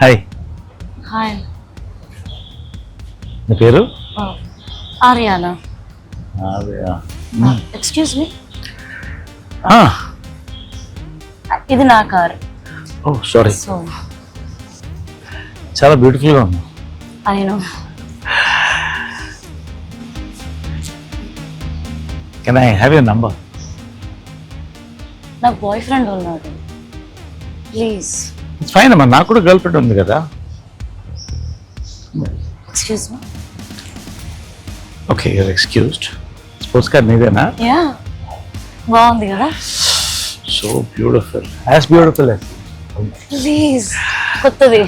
Hi, hi. నీ పేరు? Ariyana. Excuse me, ఇది నా కార్. ఓ సారీ, సో చాలా బ్యూటిఫుల్గా ఉంది. I know. Can I have your number? నా బాయ్ ఫ్రెండ్ ఉన్నాడు, ప్లీజ్. ఇట్స్ ఫైన్ అమ్మా, నాకు కూడా గర్ల్ ఫ్రెండ్ ఉంది కదా. Excuse me. Okay, you're excused. Sports car నీదేనా? యా, బాగుంది కదా. So beautiful, as beautiful as. Please, కొత్తది,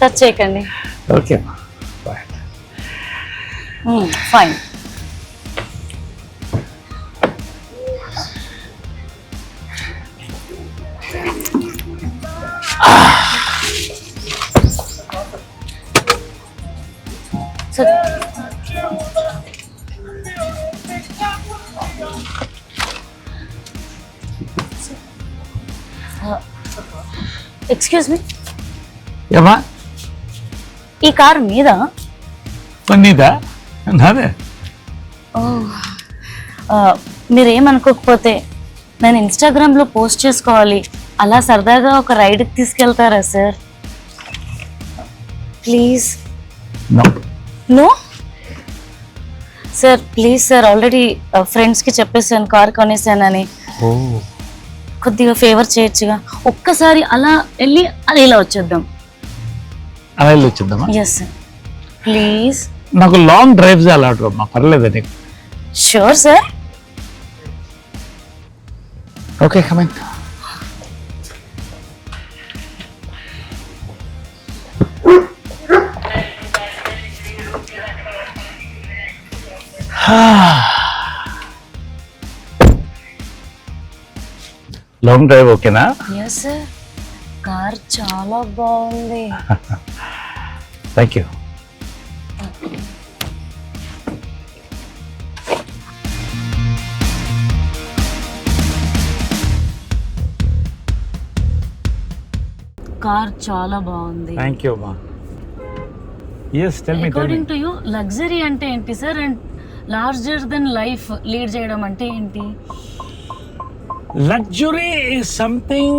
టచ్ చేయకండి. ఓకే అమ్మా, బాయ్. ఫైన్. ఎక్స్క్యూజ్ మీ, ఏమా ఈ కార్ మీద? నీదా? నాదే. మీరేమనుకోకపోతే నేను ఇన్స్టాగ్రామ్లో పోస్ట్ చేసుకోవాలి, అలా సరదాగా ఒక రైడ్కి తీసుకెళ్తారా sir? Please. No sir, please sir. Already ఫ్రెండ్స్కి చెప్పేసాను కార్ కొనేసానని. కొద్దిగా ఫేవర్ చేయొచ్చుగా, ఒక్కసారి అలా వెళ్ళి అది ఇలా వచ్చేద్దాం. అలా వెళ్ళి వచ్చేద్దామా? Yes sir, please. నాకు లాంగ్ డ్రైవ్స్ అలవాటు అమ్మా, పర్లేదు నీకు. Sure sir. Okay, coming. Long drive ఓకేనా? ఎస్ సార్, కార్ చాలా బాగుంది. Thank you. కార్ చాలా బాగుంది. థ్యాంక్ యూ అమ్మా. Yes, tell me. According to you luxury అంటే ఏంటి sir? And larger than life lead చేయడం అంటే ఏంటి? Luxury is something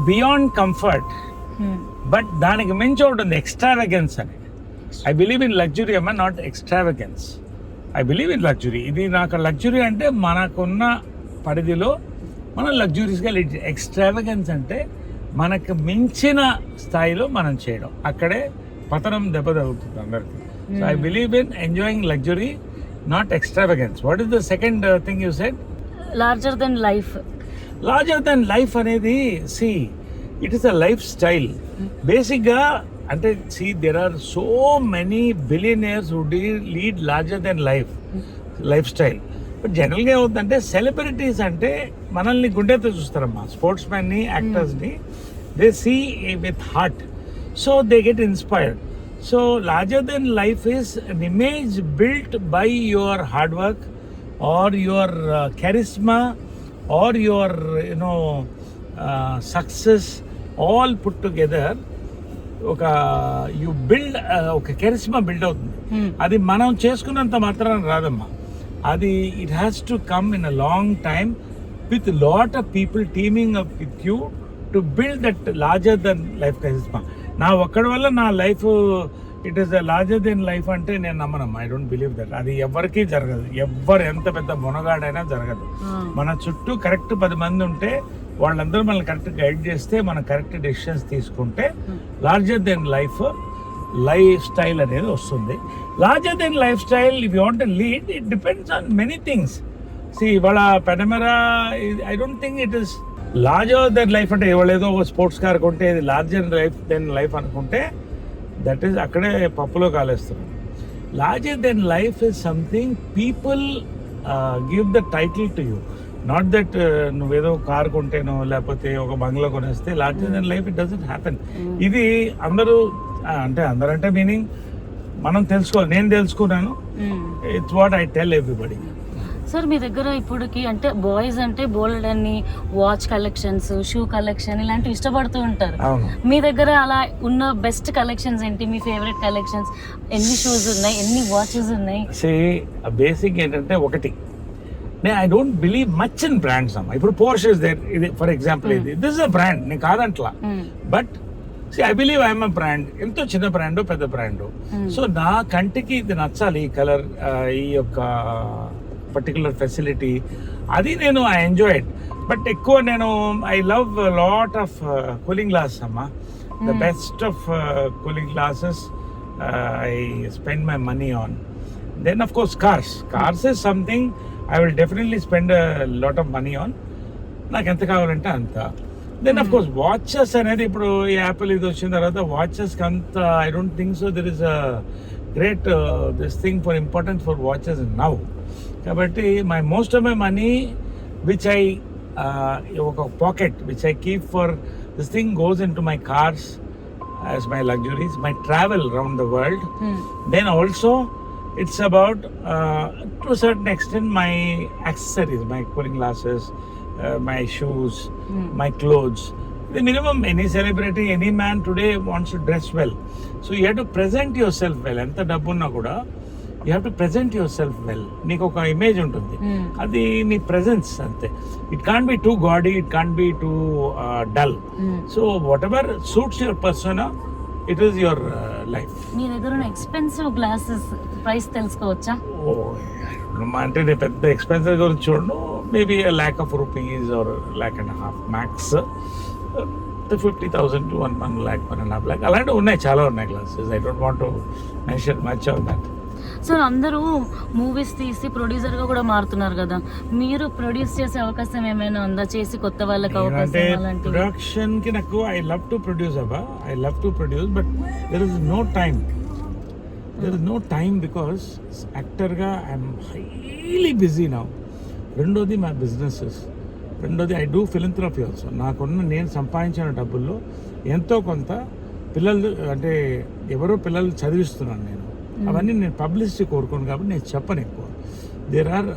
beyond comfort, but దానికి మించి ఉంటుంది ఎక్స్ట్రావెగెన్స్ అని. ఐ బిలీవ్ ఇన్ లగ్జరీ అమ్మా, not ఎక్స్ట్రావెగెన్స్. I believe in luxury. ఇది నాకు లగ్జరీ అంటే మనకున్న పరిధిలో మనం లగ్జరీస్గా లీడ్. ఎక్స్ట్రావెగెన్స్ అంటే మనకు మించిన స్థాయిలో మనం చేయడం, అక్కడే పతనం దెబ్బ తగ్గుతుంది అందరికి. So I believe in enjoying luxury, not extravagance. What is the second thing you said? Larger than life. Larger than life అనేది, see it is a life style బేసిక్గా. అంటే see there are so many billionaires who lead larger than life style. But జనరల్గా ఏమవుతుందంటే celebrities అంటే మనల్ని గుండెతో చూస్తారమ్మా, sports మ్యాన్ని, యాక్టర్స్ని. They see with heart, so they get inspired. So larger than life is an image built by your hard work or your charisma or your success all put together. ఒక you build ఒక కెరిస్మా build అవుతుంది. అది మనం చేసుకున్నంత మాత్రాన రాదమ్మా. అది it has to come in a long time with lot of people teaming up with you to build that larger than life charisma. నా ఒక్కడి వల్ల నా life it is the larger than life అంటే నేను నమ్మనమ్మా. I don't believe that. అది ఎవరికీ జరగదు, ఎవ్వరు ఎంత పెద్ద మునగాడైనా జరగదు. మన చుట్టూ కరెక్ట్ 10 మంది ఉంటే వాళ్ళందరూ మనల్ని కరెక్ట్ గైడ్ చేస్తే, మనం కరెక్ట్ డెసిషన్స్ తీసుకుంటే లార్జర్ దెన్ లైఫ్ స్టైల్ అనేది వస్తుంది. Larger than life style if you want to lead, it depends on many things. See ఇవాళ Panamera, I don't think it is larger than life. అంటే ఎవరేదో ఒక sports car కొంటే ఇది larger than life అనుకుంటే that is అక్కడే పప్పులో కాలేస్తారు. Larger than life is something people give the title to you. Not that నువ్వేదో కార్ కొంటేనో లేకపోతే ఒక బంగ్లా కొనేస్తే larger than life. It doesn't happen. ఇది అందరూ అంటే అందరంటే మీనింగ్ మనం తెలుసుకోవాలి. నేను తెలుసుకున్నాను. It's what I tell everybody. Sir మీ దగ్గర ఇప్పటికి అంటే బాయ్స్ అంటే బోల్డ్ అన్ని వాచ్ కలెక్షన్స్, షూ కలెక్షన్ ఇలాంటివి ఇష్టపడుతూ ఉంటారు. అవును. మీ దగ్గర అలా ఉన్న బెస్ట్ కలెక్షన్స్ ఏంటి? మీ ఫేవరెట్ కలెక్షన్స్ ఎన్ని షూస్ ఉన్నాయి, ఎన్ని వాచెస్ ఉన్నాయి? బేసిక్ ఏంటంటే ఒకటి, నేను I don't believe much in brands అమ్మా. ఇప్పుడు పోర్షే ఇస్ దేర్, ఇది ఫర్ ఎగ్జాంపుల్ ఇది దిస్ ఇస్ అ బ్రాండ్, నేను కాదంట్లా, but I believe I'm a brand. ఎంతో చిన్న బ్రాండ్ పెద్ద బ్రాండ్, సో నా కంటికి ఇది నచ్చాలి, ఈ కలర్, ఈ యొక్క పర్టికులర్ ఫెసిలిటీ, అది నేను ఐ ఎంజాయ్ ఇట్. బట్ ఎక్కువ నేను I love lot of cooling glass అమ్మా. The best of cooling glasses I spend my money on. Then of course cars is something I will definitely spend lot of money on. నాకు ఎంత కావాలంటే అంత. Then of course watches అనేది ఇప్పుడు ఈ Apple ఇది వచ్చిన తర్వాత వాచెస్కి అంత I don't think so there is a great this thing for importance for watches now. కాబట్టి my most of my money which I ఒక pocket which I keep for this thing goes in to my cars as my luxuries, my travel around the world. Then also it's about to a certain extent my accessories, my cooling glasses, my shoes, my clothes. The minimum, any celebrity, any man today wants to dress well, so you have to present yourself well. Enta dabbu unna kuda you have to present yourself well. నీకు ఒక image ఉంటుంది, అది నీ presence అంతే. It can't be too gaudy, it can't be too dull. So whatever suits your person, it is your life. మీ దగ్గర ఉన్న expensive glasses price తెలుసుకోవచ్చా? అంటే నేను పెద్ద ఎక్స్పెన్సివ్ గురించి చూడను, maybe ₹1,00,000 or ₹1.5 lakh max. 50,000 to 1 lakh, 1.5 lakh అలాంటివి ఉన్నాయి, చాలా ఉన్నాయి glasses. I don't want to mention much on that. So అందరూ మూవీస్ తీసి ప్రొడ్యూసర్గా కూడా మారుతున్నారు కదా, మీరు ప్రొడ్యూస్ చేసే అవకాశం ఏమైనా ఉందా? చేసి కొత్త వాళ్ళకి అవకాశం అలాంటివి? ప్రొడక్షన్ కి నాకు ఐ లవ్ టు ప్రొడ్యూస్ అబ్బా, I love to produce, but there is no time because యాక్టర్గా ఐఎమ్ హైలీ బిజీ నౌ. రెండోది మా బిజినెసెస్, రెండోది ఐ డూ ఫిలంథ్రఫీ ఆల్సో. నాకున్న నేను సంపాదించిన డబ్బుల్లో ఎంతో కొంత పిల్లలు అంటే ఎవరో పిల్లలు చదివిస్తున్నాను నేను. అవన్నీ నేను పబ్లిసిటీ కోరుకోను కాబట్టి నేను చెప్పను ఎక్కువ. దేర్ ఆర్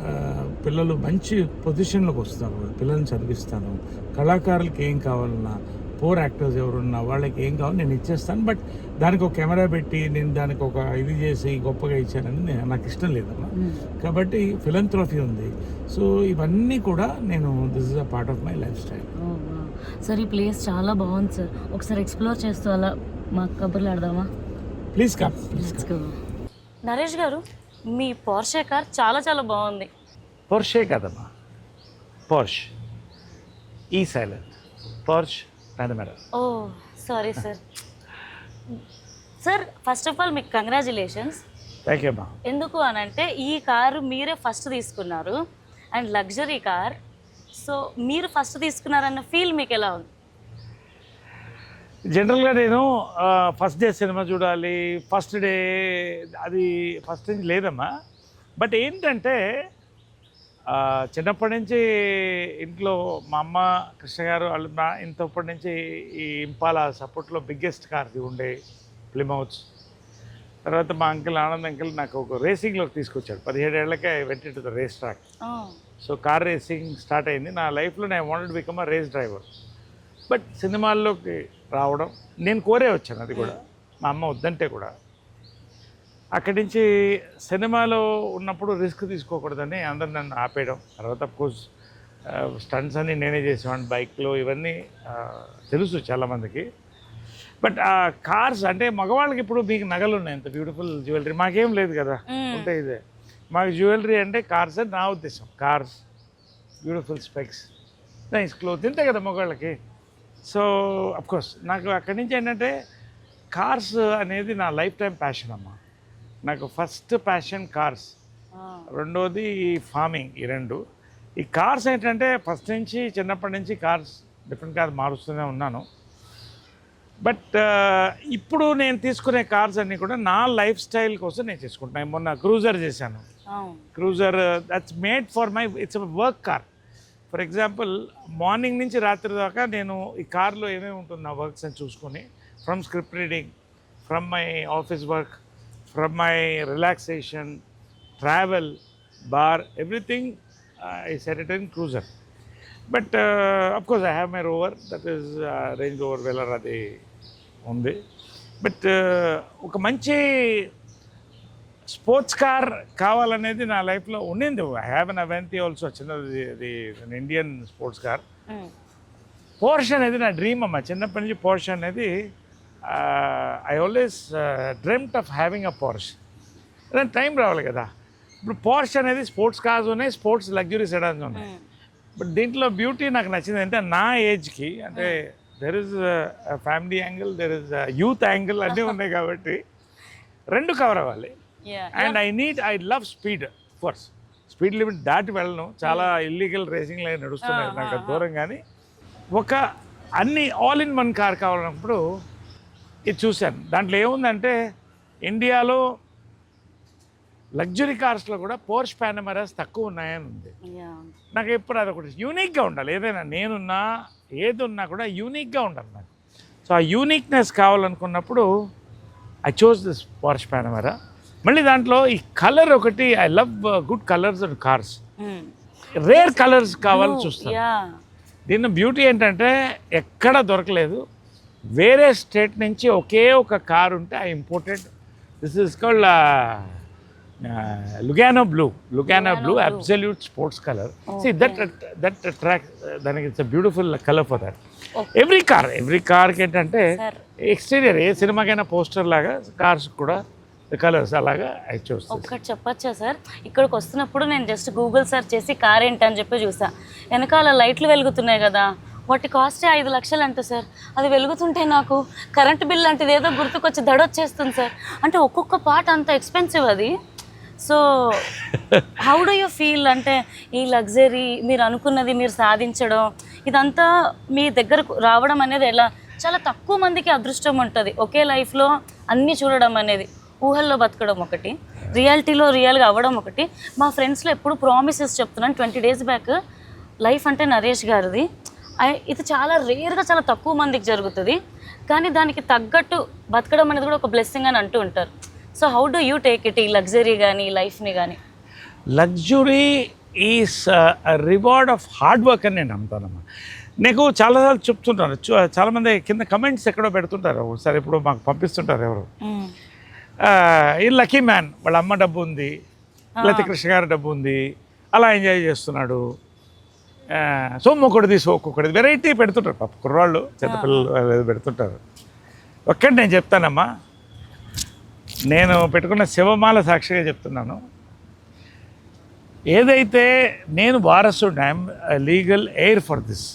పిల్లలు మంచి పొజిషన్లోకి వస్తారు, పిల్లల్ని చదివిస్తాను. కళాకారులకి ఏం కావాలన్నా, పోర్ యాక్టర్స్ ఎవరున్నా వాళ్ళకి ఏం కావాలో నేను ఇచ్చేస్తాను. బట్ దానికి ఒక కెమెరా పెట్టి నేను దానికి ఒక ఇది చేసి గొప్పగా ఇచ్చానని నాకు ఇష్టం లేదమ్మా. కాబట్టి ఫిలంథ్రఫీ ఉంది. సో ఇవన్నీ కూడా నేను this is a part of my life style. Sir ఈ ప్లేస్ చాలా బాగుంది సార్, ఒకసారి ఎక్స్ప్లోర్ చేస్తూ అలా మాకు కబుర్లు ఆడదామా? Please come. నరేష్ గారు, మీ పోర్షే కార్ చాలా చాలా బాగుంది. పోర్షే కదమ్మా, పోర్ష్ ఈ silent, Porsche Panamera. Oh sorry sir. Sir first of all మీకు కంగ్రాచులేషన్స్. థ్యాంక్ యూ అమ్మా. ఎందుకు అని అంటే ఈ కారు మీరే ఫస్ట్ తీసుకున్నారు అండ్ లగ్జరీ కార్. సో మీరు ఫస్ట్ తీసుకున్నారన్న ఫీల్ మీకు ఎలా ఉంది? జనరల్గా నేను ఫస్ట్ డే సినిమా చూడాలి, ఫస్ట్ డే అది ఫస్ట్ నుంచి లేదమ్మా. బట్ ఏంటంటే చిన్నప్పటి నుంచి ఇంట్లో మా అమ్మ కృష్ణ గారు వాళ్ళు ఇంతప్పటి నుంచి ఈ ఇంపాలా సపోర్ట్లో బిగ్గెస్ట్ కార్ది ఉండే ప్లిమౌత్స్. తర్వాత మా అంకిల్ ఆనంద్ అంకిల్ నాకు ఒక రేసింగ్లోకి తీసుకొచ్చాడు. 17 ఏళ్ళకే went to the race track. So car racing start అయింది నా లైఫ్లో. నేను wanted become a race driver. But సినిమాల్లోకి రావడం నేను కోరే వచ్చాను, అది కూడా మా అమ్మ వద్దంటే కూడా. అక్కడి నుంచి సినిమాలో ఉన్నప్పుడు రిస్క్ తీసుకోకూడదని అందరు నన్ను ఆపేయడం. తర్వాత అఫ్కోర్స్ స్టంట్స్ అన్నీ నేనే చేసేవాడిని, బైక్లో ఇవన్నీ తెలుసు చాలామందికి. బట్ ఆ కార్స్ అంటే మగవాళ్ళకి ఇప్పుడు మీకు నగలు ఉన్నాయి, ఎంత బ్యూటిఫుల్ జ్యువెలరీ. మాకేం లేదు కదా, ఉంటే ఇదే మాకు జ్యువెలరీ అంటే కార్స్ అని నా ఉద్దేశం. Cars, beautiful specs, nice cloth, ఇంతే కదా మగవాళ్ళకి. సో అఫ్కోర్స్ నాకు అక్కడి నుంచి ఏంటంటే కార్స్ అనేది నా లైఫ్ టైం ప్యాషన్ అమ్మ. నాకు ఫస్ట్ ప్యాషన్ కార్స్, రెండోది ఈ ఫార్మింగ్. ఈ రెండు. ఈ కార్స్ ఏంటంటే ఫస్ట్ నుంచి చిన్నప్పటి నుంచి కార్స్ డిఫరెంట్ కార్స్ మారుస్తూనే ఉన్నాను. బట్ ఇప్పుడు నేను తీసుకునే కార్స్ అన్నీ కూడా నా లైఫ్ స్టైల్ కోసం నేను తీసుకుంటున్నాను. మొన్న క్రూజర్ చేశాను. Cruiser that's made for my, it's a work car. For example morning నుంచి రాత్రి దాకా నేను ఈ కార్లో ఏమేమి ఉంటుంది నా వర్క్స్ అని చూసుకొని, from script reading, from my office work, from my relaxation, travel, bar, everything I set it in cruiser. But of course I have my Rover, that is Range Rover Velar అది ఉంది. But ఒక మంచి sports car కావాలనేది నా లైఫ్లో ఉండింది. I have an అవెంతి also, చిన్నది, అది ఇండియన్ స్పోర్ట్స్ కార్. పోర్ష్ అనేది నా డ్రీమ్ అమ్మ, చిన్నప్పటి నుంచి పోర్ష్ అనేది I always dreamed of having a Porsche. దాని టైం రావాలి కదా. ఇప్పుడు పోర్ష్ అనేది స్పోర్ట్స్ కార్స్ ఉన్నాయి, స్పోర్ట్స్ లగ్జరీ సెడాన్స్ ఉన్నాయి. బట్ దీంట్లో బ్యూటీ నాకు నచ్చింది అంటే నా ఏజ్కి, అంటే there is family angle, there is youth angle అన్నీ ఉన్నాయి కాబట్టి రెండు కవర్ అవ్వాలి. And I love speed. Course speed limit దాటి వెళ్ళను, చాలా ఇల్లీగల్ రేసింగ్ లైన్ నడుస్తున్నాయి నాకు దూరం. కానీ ఒక అన్ని ఆల్ ఇన్ వన్ కార్ కావాలన్నప్పుడు ఇది చూశాను. దాంట్లో ఏముందంటే ఇండియాలో లగ్జరీ కార్స్లో కూడా పోర్ష్ పానమెరాస్ తక్కువ ఉన్నాయని ఉంది. నాకు ఎప్పుడు అదొకటి యూనిక్గా ఉండాలి. ఏదైనా నేనున్నా ఏది ఉన్నా కూడా యూనిక్గా ఉండాలి నాకు. సో ఆ యూనిక్నెస్ కావాలనుకున్నప్పుడు I chose this Porsche Panamera. మళ్ళీ దాంట్లో ఈ కలర్ ఒకటి, I love good colours and cars. Rare colours కావాలని చూస్తాను. దీని బ్యూటీ ఏంటంటే ఎక్కడ దొరకలేదు. వేరే స్టేట్ నుంచి ఒకే ఒక కార్ ఉంటే I imported. This is called Lugano blue, absolute sports color. Okay. See that attract, దానికి it's a beautiful color for that. Okay. Every car ఏంటంటే ఎక్స్టీరియర్ ఏ సినిమాకైనా పోస్టర్ లాగా కార్స్ కూడా కలర్స్ అలాగా ఐ చూస్. ఒక్కటి చెప్పచ్చా sir, ఇక్కడికి వస్తున్నప్పుడు నేను జస్ట్ గూగుల్ సెర్చ్ చేసి కార్ ఏంటని చెప్పి చూసా. వెనకాల లైట్లు వెలుగుతున్నాయి కదా, వాటి కాస్టే 5 లక్షలు అంట సార్. అది వెలుగుతుంటే నాకు కరెంట్ బిల్ లాంటిది ఏదో గుర్తుకొచ్చి దడొచ్చేస్తుంది సార్. అంటే ఒక్కొక్క పార్ట్ అంత ఎక్స్పెన్సివ్ అది. So how do you feel, అంటే ఈ లగ్జరీ మీరు అనుకున్నది మీరు సాధించడం ఇదంతా మీ దగ్గరకు రావడం అనేది ఎలా? చాలా తక్కువ మందికి అదృష్టం ఉంటుంది ఒకే లైఫ్లో అన్నీ చూడడం అనేది. ఊహల్లో బతకడం ఒకటి, రియాలిటీలో రియల్గా అవ్వడం ఒకటి. మా ఫ్రెండ్స్లో ఎప్పుడు ప్రామిసెస్ చెప్తున్నాను. 20 days బ్యాక్ లైఫ్ అంటే నరేష్ గారిది, ఇది చాలా రేర్గా చాలా తక్కువ మందికి జరుగుతుంది. కానీ దానికి తగ్గట్టు బతకడం అనేది కూడా ఒక బ్లెస్సింగ్ అని అంటూ ఉంటారు. So how do you take it, ఈ లగ్జరీ కానీ లైఫ్ని కానీ? Luxury is reward of hard work అని నేను నమ్ముతానమ్మా. నీకు చాలాసార్లు చెప్తుంటాను, చాలామంది కింద కమెంట్స్ ఎక్కడో పెడుతుంటారు, ఒకసారి ఇప్పుడు మాకు పంపిస్తుంటారు ఎవరు, ఈ లక్కీ మ్యాన్, వాళ్ళ అమ్మ డబ్బు ఉంది, లలిత కృష్ణ గారి డబ్బు ఉంది, అలా ఎంజాయ్ చేస్తున్నాడు, సొమ్మొకటిది సోకొకటిది వెరైటీ పెడుతుంటారు పాప కుర్రాళ్ళు, చిన్నపిల్లలు పెడుతుంటారు. ఒక్కటి నేను చెప్తానమ్మా, నేను పెట్టుకున్న శివమాల సాక్షిగా చెప్తున్నాను, ఏదైతే నేను వారసుడు, I'm legal air for this,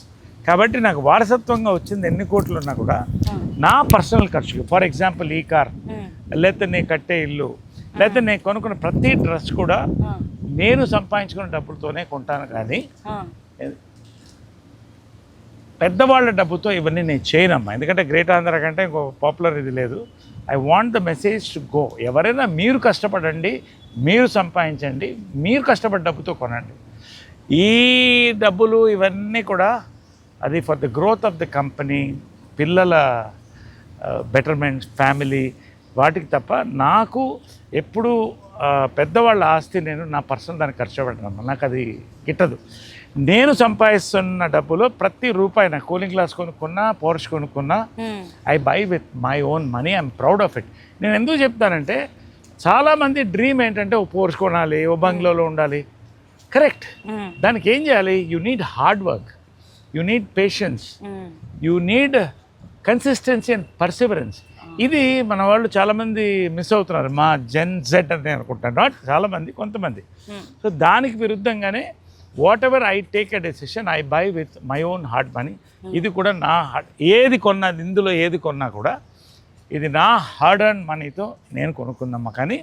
కాబట్టి నాకు వారసత్వంగా వచ్చింది ఎన్ని కోట్లు ఉన్నా కూడా నా పర్సనల్ ఖర్చుకి, ఫర్ ఎగ్జాంపుల్ ఈ కార్, లేకపోతే నేను కట్టే ఇల్లు, లేకపోతే నేను కొనుక్కున్న ప్రతి డ్రెస్ కూడా నేను సంపాదించుకున్న డబ్బులతోనే కొంటాను. కానీ పెద్దవాళ్ళ డబ్బుతో ఇవన్నీ నేను చేయనమ్మా, ఎందుకంటే గ్రేట్ ఆంధ్ర కంటే ఇంకో పాపులర్ ఇది లేదు. I want the message to go. ఎవరైనా మీరు కష్టపడండి, మీరు సంపాదించండి, మీరు కష్టపడ్డ డబ్బుతో కొనండి. ఈ డబ్బులు ఇవన్నీ కూడా అది for the growth of the company, పిల్లల బెటర్మెంట్, ఫ్యామిలీ, వాటికి తప్ప నాకు ఎప్పుడు పెద్దవాళ్ళ ఆస్తి నేను నా పర్సనల్ దానికి ఖర్చు పెట్టను, నాకు అది గిట్టదు. నేను సంపాదిస్తున్న డబ్బులో ప్రతి రూపాయి, నా కూలింగ్ గ్లాస్ కొనుక్కున్నా, పోర్ష్ కొనుక్కున్నా, I buy with my own money, I'm proud of it. నేను ఎందుకు చెప్తానంటే చాలామంది డ్రీమ్ ఏంటంటే ఓ పోర్ష్ కొనాలి, ఓ బంగ్లోలో ఉండాలి. కరెక్ట్, దానికి ఏం చేయాలి? You need hard work, you need patience, you need consistency and Perseverance. ఇది మన వాళ్ళు చాలామంది మిస్ అవుతున్నారు, మా జెన్ జెడ్ అని అనుకుంటాను, నాట్ చాలామంది, కొంతమంది. సో దానికి విరుద్ధంగానే whatever I take a decision, I buy with my own hard money. ఇది కూడా నా హార్డ్, ఏది కొన్నా, ఇందులో ఏది కొన్నా కూడా ఇది నా హార్డ్ అండ్ మనీతో నేను కొనుక్కుందమ్మా. కానీ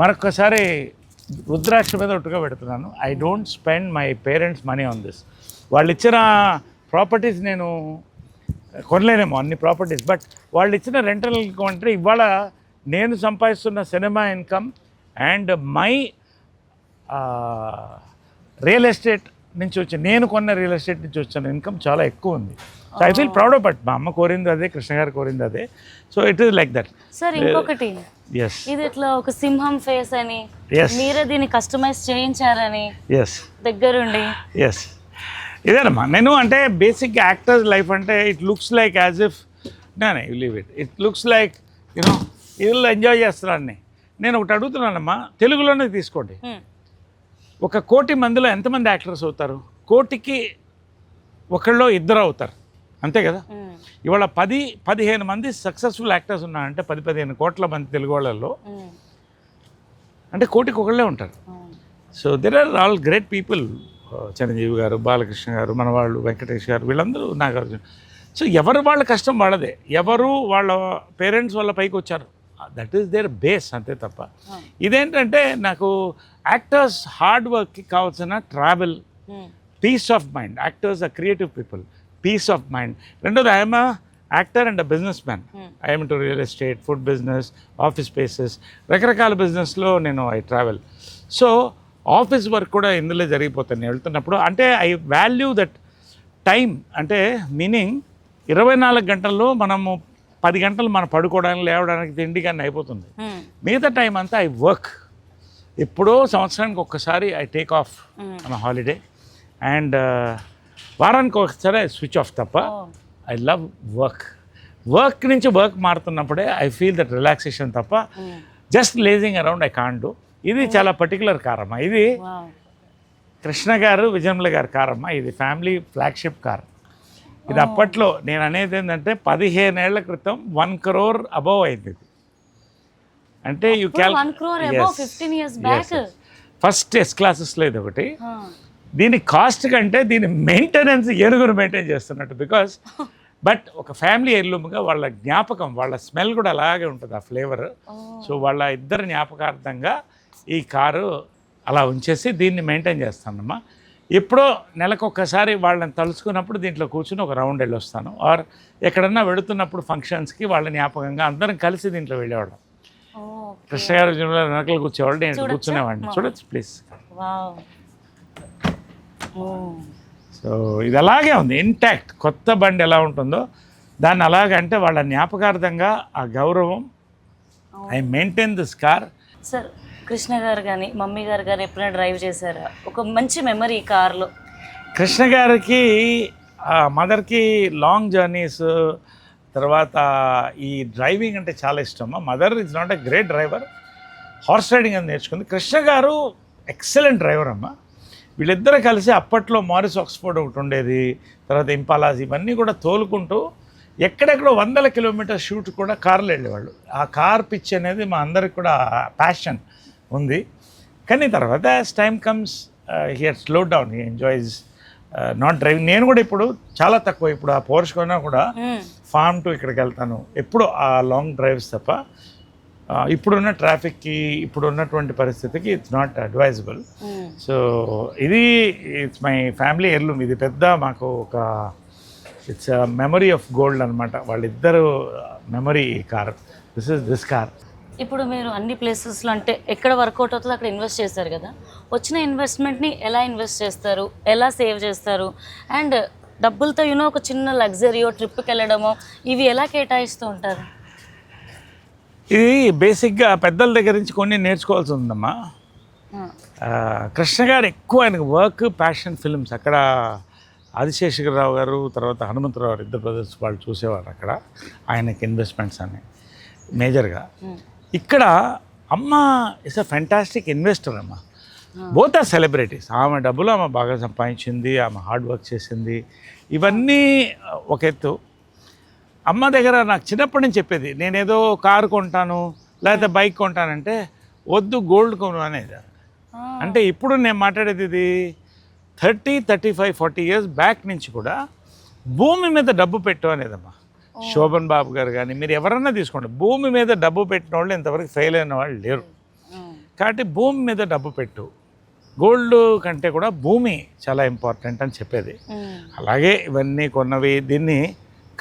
మరొకసారి రుద్రాక్ష మీద ఒట్టుగా పెడుతున్నాను, I don't spend my parents money on this. వాళ్ళు ఇచ్చిన ప్రాపర్టీస్ నేను కొనలేనేమో అన్ని ప్రాపర్టీస్, బట్ వాళ్ళు ఇచ్చిన రెంటల్ అంటే ఇవాళ నేను సంపాదిస్తున్న సినిమా income and my real estate నుంచి వచ్చి, నేను కొన్న రియల్ ఎస్టేట్ నుంచి వచ్చిన ఇన్కమ్ చాలా ఎక్కువ ఉంది. So I feel proud of but మా అమ్మ కోరింది అదే, కృష్ణ గారు కోరింది అదే. So it is like that. Sir ఇంకొకటి, ఎస్ ఇది ఇట్లా ఒక సింహం ఫేస్ అని, Yes. మీరే దీన్ని కస్టమైజ్ చేయించారని ఎస్ దగ్గరుండి. ఎస్ ఇదేనమ్మా. నేను అంటే బేసిక్ యాక్టర్స్ లైఫ్ అంటే it looks like as if you leave it looks like you know వీళ్ళు ఎంజాయ్ చేస్తున్నారని. నేను ఒకటి అడుగుతున్నానమ్మా, తెలుగులోనే తీసుకోండి. 1 కోటి మందిలో ఎంతమంది యాక్టర్స్ అవుతారు? కోటికి ఒకళ్ళు ఇద్దరు అవుతారు, అంతే కదా. ఇవాళ 10-15 మంది సక్సెస్ఫుల్ యాక్టర్స్ ఉన్నారంటే 10-15 కోట్ల మంది తెలుగు వాళ్ళల్లో అంటే కోటికి ఒకళ్ళే ఉంటారు. So there are all great people. Chiranjeevi garu, Balakrishna గారు, మన వాళ్ళు వెంకటేష్ గారు, వీళ్ళందరూ నాగార్జున. సో ఎవరు వాళ్ళ కష్టం వాళ్ళదే, ఎవరు వాళ్ళ పేరెంట్స్ వాళ్ళ పైకి వచ్చారు, దట్ ఈస్ దేర్ బేస్, అంతే తప్ప. ఇదేంటంటే నాకు యాక్టర్స్ హార్డ్ వర్క్కి కావాల్సిన travel, peace of mind. Actors are creative people, peace of mind. రెండోది I'm actor and business man. I'm to real estate, food business, office spaces, రకరకాల బిజినెస్లో నేను I travel. So office work కూడా ఇందులో జరిగిపోతాను నేను వెళ్తున్నప్పుడు. అంటే ఐ వాల్యూ దట్ టైం. అంటే మీనింగ్ 24 గంటల్లో మనము 10 గంటలు మనం పడుకోవడానికి, లేవడానికి, తిండి కానీ అయిపోతుంది. మిగతా టైం అంతా ఐ వర్క్. ఎప్పుడో సంవత్సరానికి ఒక్కసారి I take off on holiday and వారానికి ఒకసారి ఐ స్విచ్ ఆఫ్ తప్ప. ఐ లవ్ వర్క్ నుంచి వర్క్ మారుతున్నప్పుడే ఐ ఫీల్ దట్ రిలాక్సేషన్ తప్ప just lazing around I can't do. ఇది చాలా పర్టికులర్ కారమ్మా. ఇది కృష్ణ గారు, విజయమ్ల గారి కారమ్మా. ఇది ఫ్యామిలీ ఫ్లాగ్షిప్ కార్. ఇది అప్పట్లో నేను అనేది ఏంటంటే 15 ఏళ్ల క్రితం 1 crore అబౌవ్ అయింది ఇది. అంటే you call 1 crore above 15 years back. First S క్లాసెస్లో ఇది ఒకటి. దీని కాస్ట్ కంటే దీని మెయింటెనెన్స్ ఏనుగురు మెయింటైన్ చేస్తున్నట్టు. బికాస్ బట్ ఒక ఫ్యామిలీ ఎయిర్లూమ్గా వాళ్ళ జ్ఞాపకం, వాళ్ళ స్మెల్ కూడా అలాగే ఉంటుంది, ఆ ఫ్లేవర్. సో వాళ్ళ ఇద్దరు జ్ఞాపకార్థంగా ఈ కారు అలా ఉంచేసి దీన్ని మెయింటైన్ చేస్తానమ్మా. ఎప్పుడో నెలకొకసారి వాళ్ళని తలుచుకున్నప్పుడు దీంట్లో కూర్చుని ఒక రౌండ్ వెళ్ళొస్తాను. ఆర్ ఎక్కడన్నా వెళుతున్నప్పుడు ఫంక్షన్స్కి వాళ్ళ జ్ఞాపకంగా అందరం కలిసి దీంట్లో వెళ్ళేవాళ్ళం. కృష్ణ గారు వెనకలు కూర్చోవాళ్ళు, నేను కూర్చునేవాడిని. చూడొచ్చు ప్లీజ్. సో ఇది అలాగే ఉంది ఇంటాక్ట్. కొత్త బండి ఎలా ఉంటుందో దాన్ని అలాగే, అంటే వాళ్ళ జ్ఞాపకార్థంగా ఆ గౌరవం. I maintain this car. Sir Krishna గారు కానీ మమ్మీ గారు కానీ ఎప్పుడైనా డ్రైవ్ చేశారా? ఒక మంచి మెమరీ ఈ కార్లో. కృష్ణ గారికి, మదర్కి లాంగ్ జర్నీస్, తర్వాత ఈ డ్రైవింగ్ అంటే చాలా ఇష్టం. Mother is not a great driver, horse riding అని నేర్చుకుంది. కృష్ణ గారు ఎక్సలెంట్ డ్రైవర్ అమ్మ. వీళ్ళిద్దరూ కలిసి అప్పట్లో మారిస్ ఆక్స్ఫోర్డ్ ఒకటి ఉండేది, తర్వాత ఇంపాలాస్, ఇవన్నీ కూడా తోలుకుంటూ ఎక్కడెక్కడో 100 కిలోమీటర్ షూట్ కూడా కార్లో వెళ్ళేవాళ్ళు. ఆ కార్ పిచ్ అనేది మా అందరికి కూడా ప్యాషన్ ఉంది. కానీ తర్వాత as time comes he had slow down, he enjoys not driving. నేను కూడా ఇప్పుడు చాలా తక్కువ. ఇప్పుడు ఆ పోర్ష్ కొన్నా కూడా ఫార్మ్ టు ఇక్కడికి వెళ్తాను, ఎప్పుడు ఆ లాంగ్ డ్రైవ్స్ తప్ప. ఇప్పుడున్న ట్రాఫిక్కి, ఇప్పుడు ఉన్నటువంటి పరిస్థితికి ఇట్స్ నాట్ అడ్వైజబుల్. సో ఇది ఇట్స్ మై ఫ్యామిలీ ఎయిర్లూమ్. ఇది పెద్ద మాకు ఒక ఇట్స్ మెమరీ ఆఫ్ గోల్డ్ అనమాట. వాళ్ళిద్దరు మెమరీ కార్. This car. ఇప్పుడు మీరు అన్ని ప్లేసెస్లో అంటే ఎక్కడ వర్కౌట్ అవుతుందో అక్కడ ఇన్వెస్ట్ చేస్తారు కదా. వచ్చిన ఇన్వెస్ట్మెంట్ని ఎలా ఇన్వెస్ట్ చేస్తారు, ఎలా సేవ్ చేస్తారు, అండ్ డబ్బులతో ఒక చిన్న లగ్జరీయో, ట్రిప్కి వెళ్ళడమో, ఇవి ఎలా కేటాయిస్తూ ఉంటారు? ఇది బేసిక్గా పెద్దల దగ్గర నుంచి కొన్ని నేర్చుకోవాల్సి ఉందమ్మా. కృష్ణ గారు ఎక్కువ ఆయనకు వర్క్, ప్యాషన్, ఫిల్మ్స్. అక్కడ ఆదిశేషగిరిరావు గారు, తర్వాత హనుమంతరావు గారు, ఇద్దరు బ్రదర్స్ వాళ్ళు చూసేవారు అక్కడ ఆయనకి ఇన్వెస్ట్మెంట్స్ అని మేజర్గా. ఇక్కడ అమ్మ ఇస్ అ ఫ్యాంటాస్టిక్ ఇన్వెస్టర్ అమ్మ. Both are celebrities. ఆమె డబ్బులు ఆమె బాగా సంపాదించింది, ఆమె హార్డ్ వర్క్ చేసింది. ఇవన్నీ ఒక ఎత్తు. అమ్మ దగ్గర నాకు చిన్నప్పటి నుంచి చెప్పేది, నేనేదో కారు కొంటాను లేకపోతే బైక్ కొంటానంటే వద్దు, గోల్డ్ కొను అనేది. అంటే ఇప్పుడు నేను మాట్లాడేది ఇది 30, 35, 40 years బ్యాక్ నుంచి కూడా భూమి మీద డబ్బు పెట్టు అనేదమ్మా. శోభన్ బాబు గారు కానీ మీరు ఎవరన్నా తీసుకోండి, భూమి మీద డబ్బు పెట్టిన వాళ్ళు ఇంతవరకు ఫెయిల్ అయిన వాళ్ళు లేరు. కాబట్టి భూమి మీద డబ్బు పెట్టు, గోల్డ్ కంటే కూడా భూమి చాలా ఇంపార్టెంట్ అని చెప్పేది. అలాగే ఇవన్నీ కొన్నవి, దీన్ని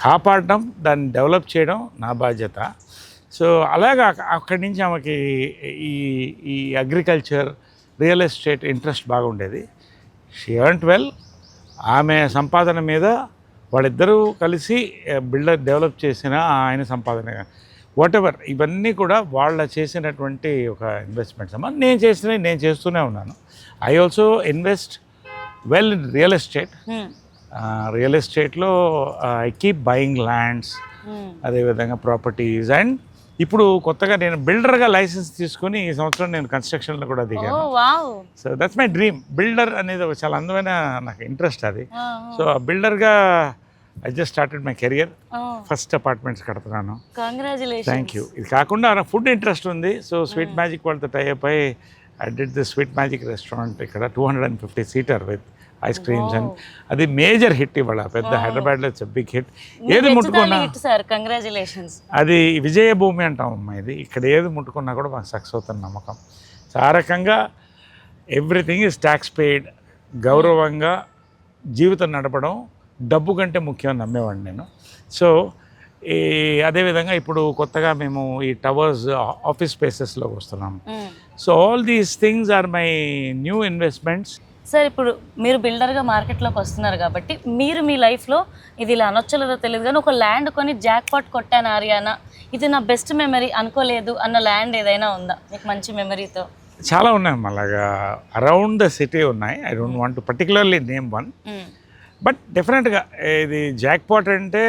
కాపాడడం, దాన్ని డెవలప్ చేయడం నా బాధ్యత. సో అలాగా అక్కడి నుంచి ఆమెకి ఈ అగ్రికల్చర్, రియల్ ఎస్టేట్ ఇంట్రెస్ట్ బాగుండేది. She earned well. ఆమె సంపాదన మీద వాళ్ళిద్దరూ కలిసి బిల్డర్ డెవలప్ చేసిన ఆయన సంపాదన వాట్ ఎవర్ ఇవన్నీ కూడా వాళ్ళ చేసినటువంటి ఒక ఇన్వెస్ట్మెంట్స్ అమ్మా. నేను చేస్తూనే ఉన్నాను. I also invest well in real estate. Real ఎస్టేట్లో ఐ కీప్ బయింగ్ ల్యాండ్స్, అదేవిధంగా ప్రాపర్టీస్. అండ్ ఇప్పుడు కొత్తగా నేను బిల్డర్గా లైసెన్స్ తీసుకొని ఈ సంవత్సరం నేను కన్స్ట్రక్షన్లో కూడా దిగాను. So that's my dream. Builder అనేది ఒక చాలా అందమైన నాకు ఇంట్రెస్ట్ అది. సో ఆ బిల్డర్గా I just started my career. First apartments కడుతున్నాను. Thank you. ఇది కాకుండా నా ఫుడ్ ఇంట్రెస్ట్ ఉంది. సో స్వీట్ మ్యాజిక్ వాళ్ళతో టైఅప్ అయ్యి I did the sweet magic restaurant ఇక్కడ 250 seater with ice creams. And అది మేజర్ హిట్ ఇవాళ, పెద్ద హైదరాబాద్లో ఇట్స్ బిగ్ హిట్. ఏది ముట్టుకున్నా అది విజయభూమి అంటాం అమ్మా. ఇది ఇక్కడ ఏది ముట్టుకున్నా కూడా మాకు సక్సెస్ అవుతుంది నమ్మకం. సో ఆ రకంగా ఎవ్రీథింగ్ ఈజ్ ట్యాక్స్ పెయిడ్. గౌరవంగా జీవితం నడపడం డబ్బు కంటే ముఖ్యం నమ్మేవాడిని నేను. సో అదేవిధంగా ఇప్పుడు కొత్తగా మేము ఈ టవర్స్ ఆఫీస్ స్పేసెస్లోకి వస్తున్నాము. So all these things are my new investments. Sir ఇప్పుడు మీరు బిల్డర్గా మార్కెట్లోకి వస్తున్నారు కాబట్టి మీరు మీ లైఫ్లో ఇది ఇలా అనొచ్చలేదో తెలియదు కానీ ఒక ల్యాండ్ కొని జాక్పాట్ కొట్టాను ఆర్యానా, ఇది నా బెస్ట్ మెమరీ అనుకోలేదు అన్న ల్యాండ్ ఏదైనా ఉందా మీకు మంచి మెమరీతో? చాలా ఉన్నాయి అలాగా అరౌండ్ ద సిటీ ఉన్నాయి. I don't want to particularly name one, but డెఫినెట్గా ఇది జాక్పాట్ అంటే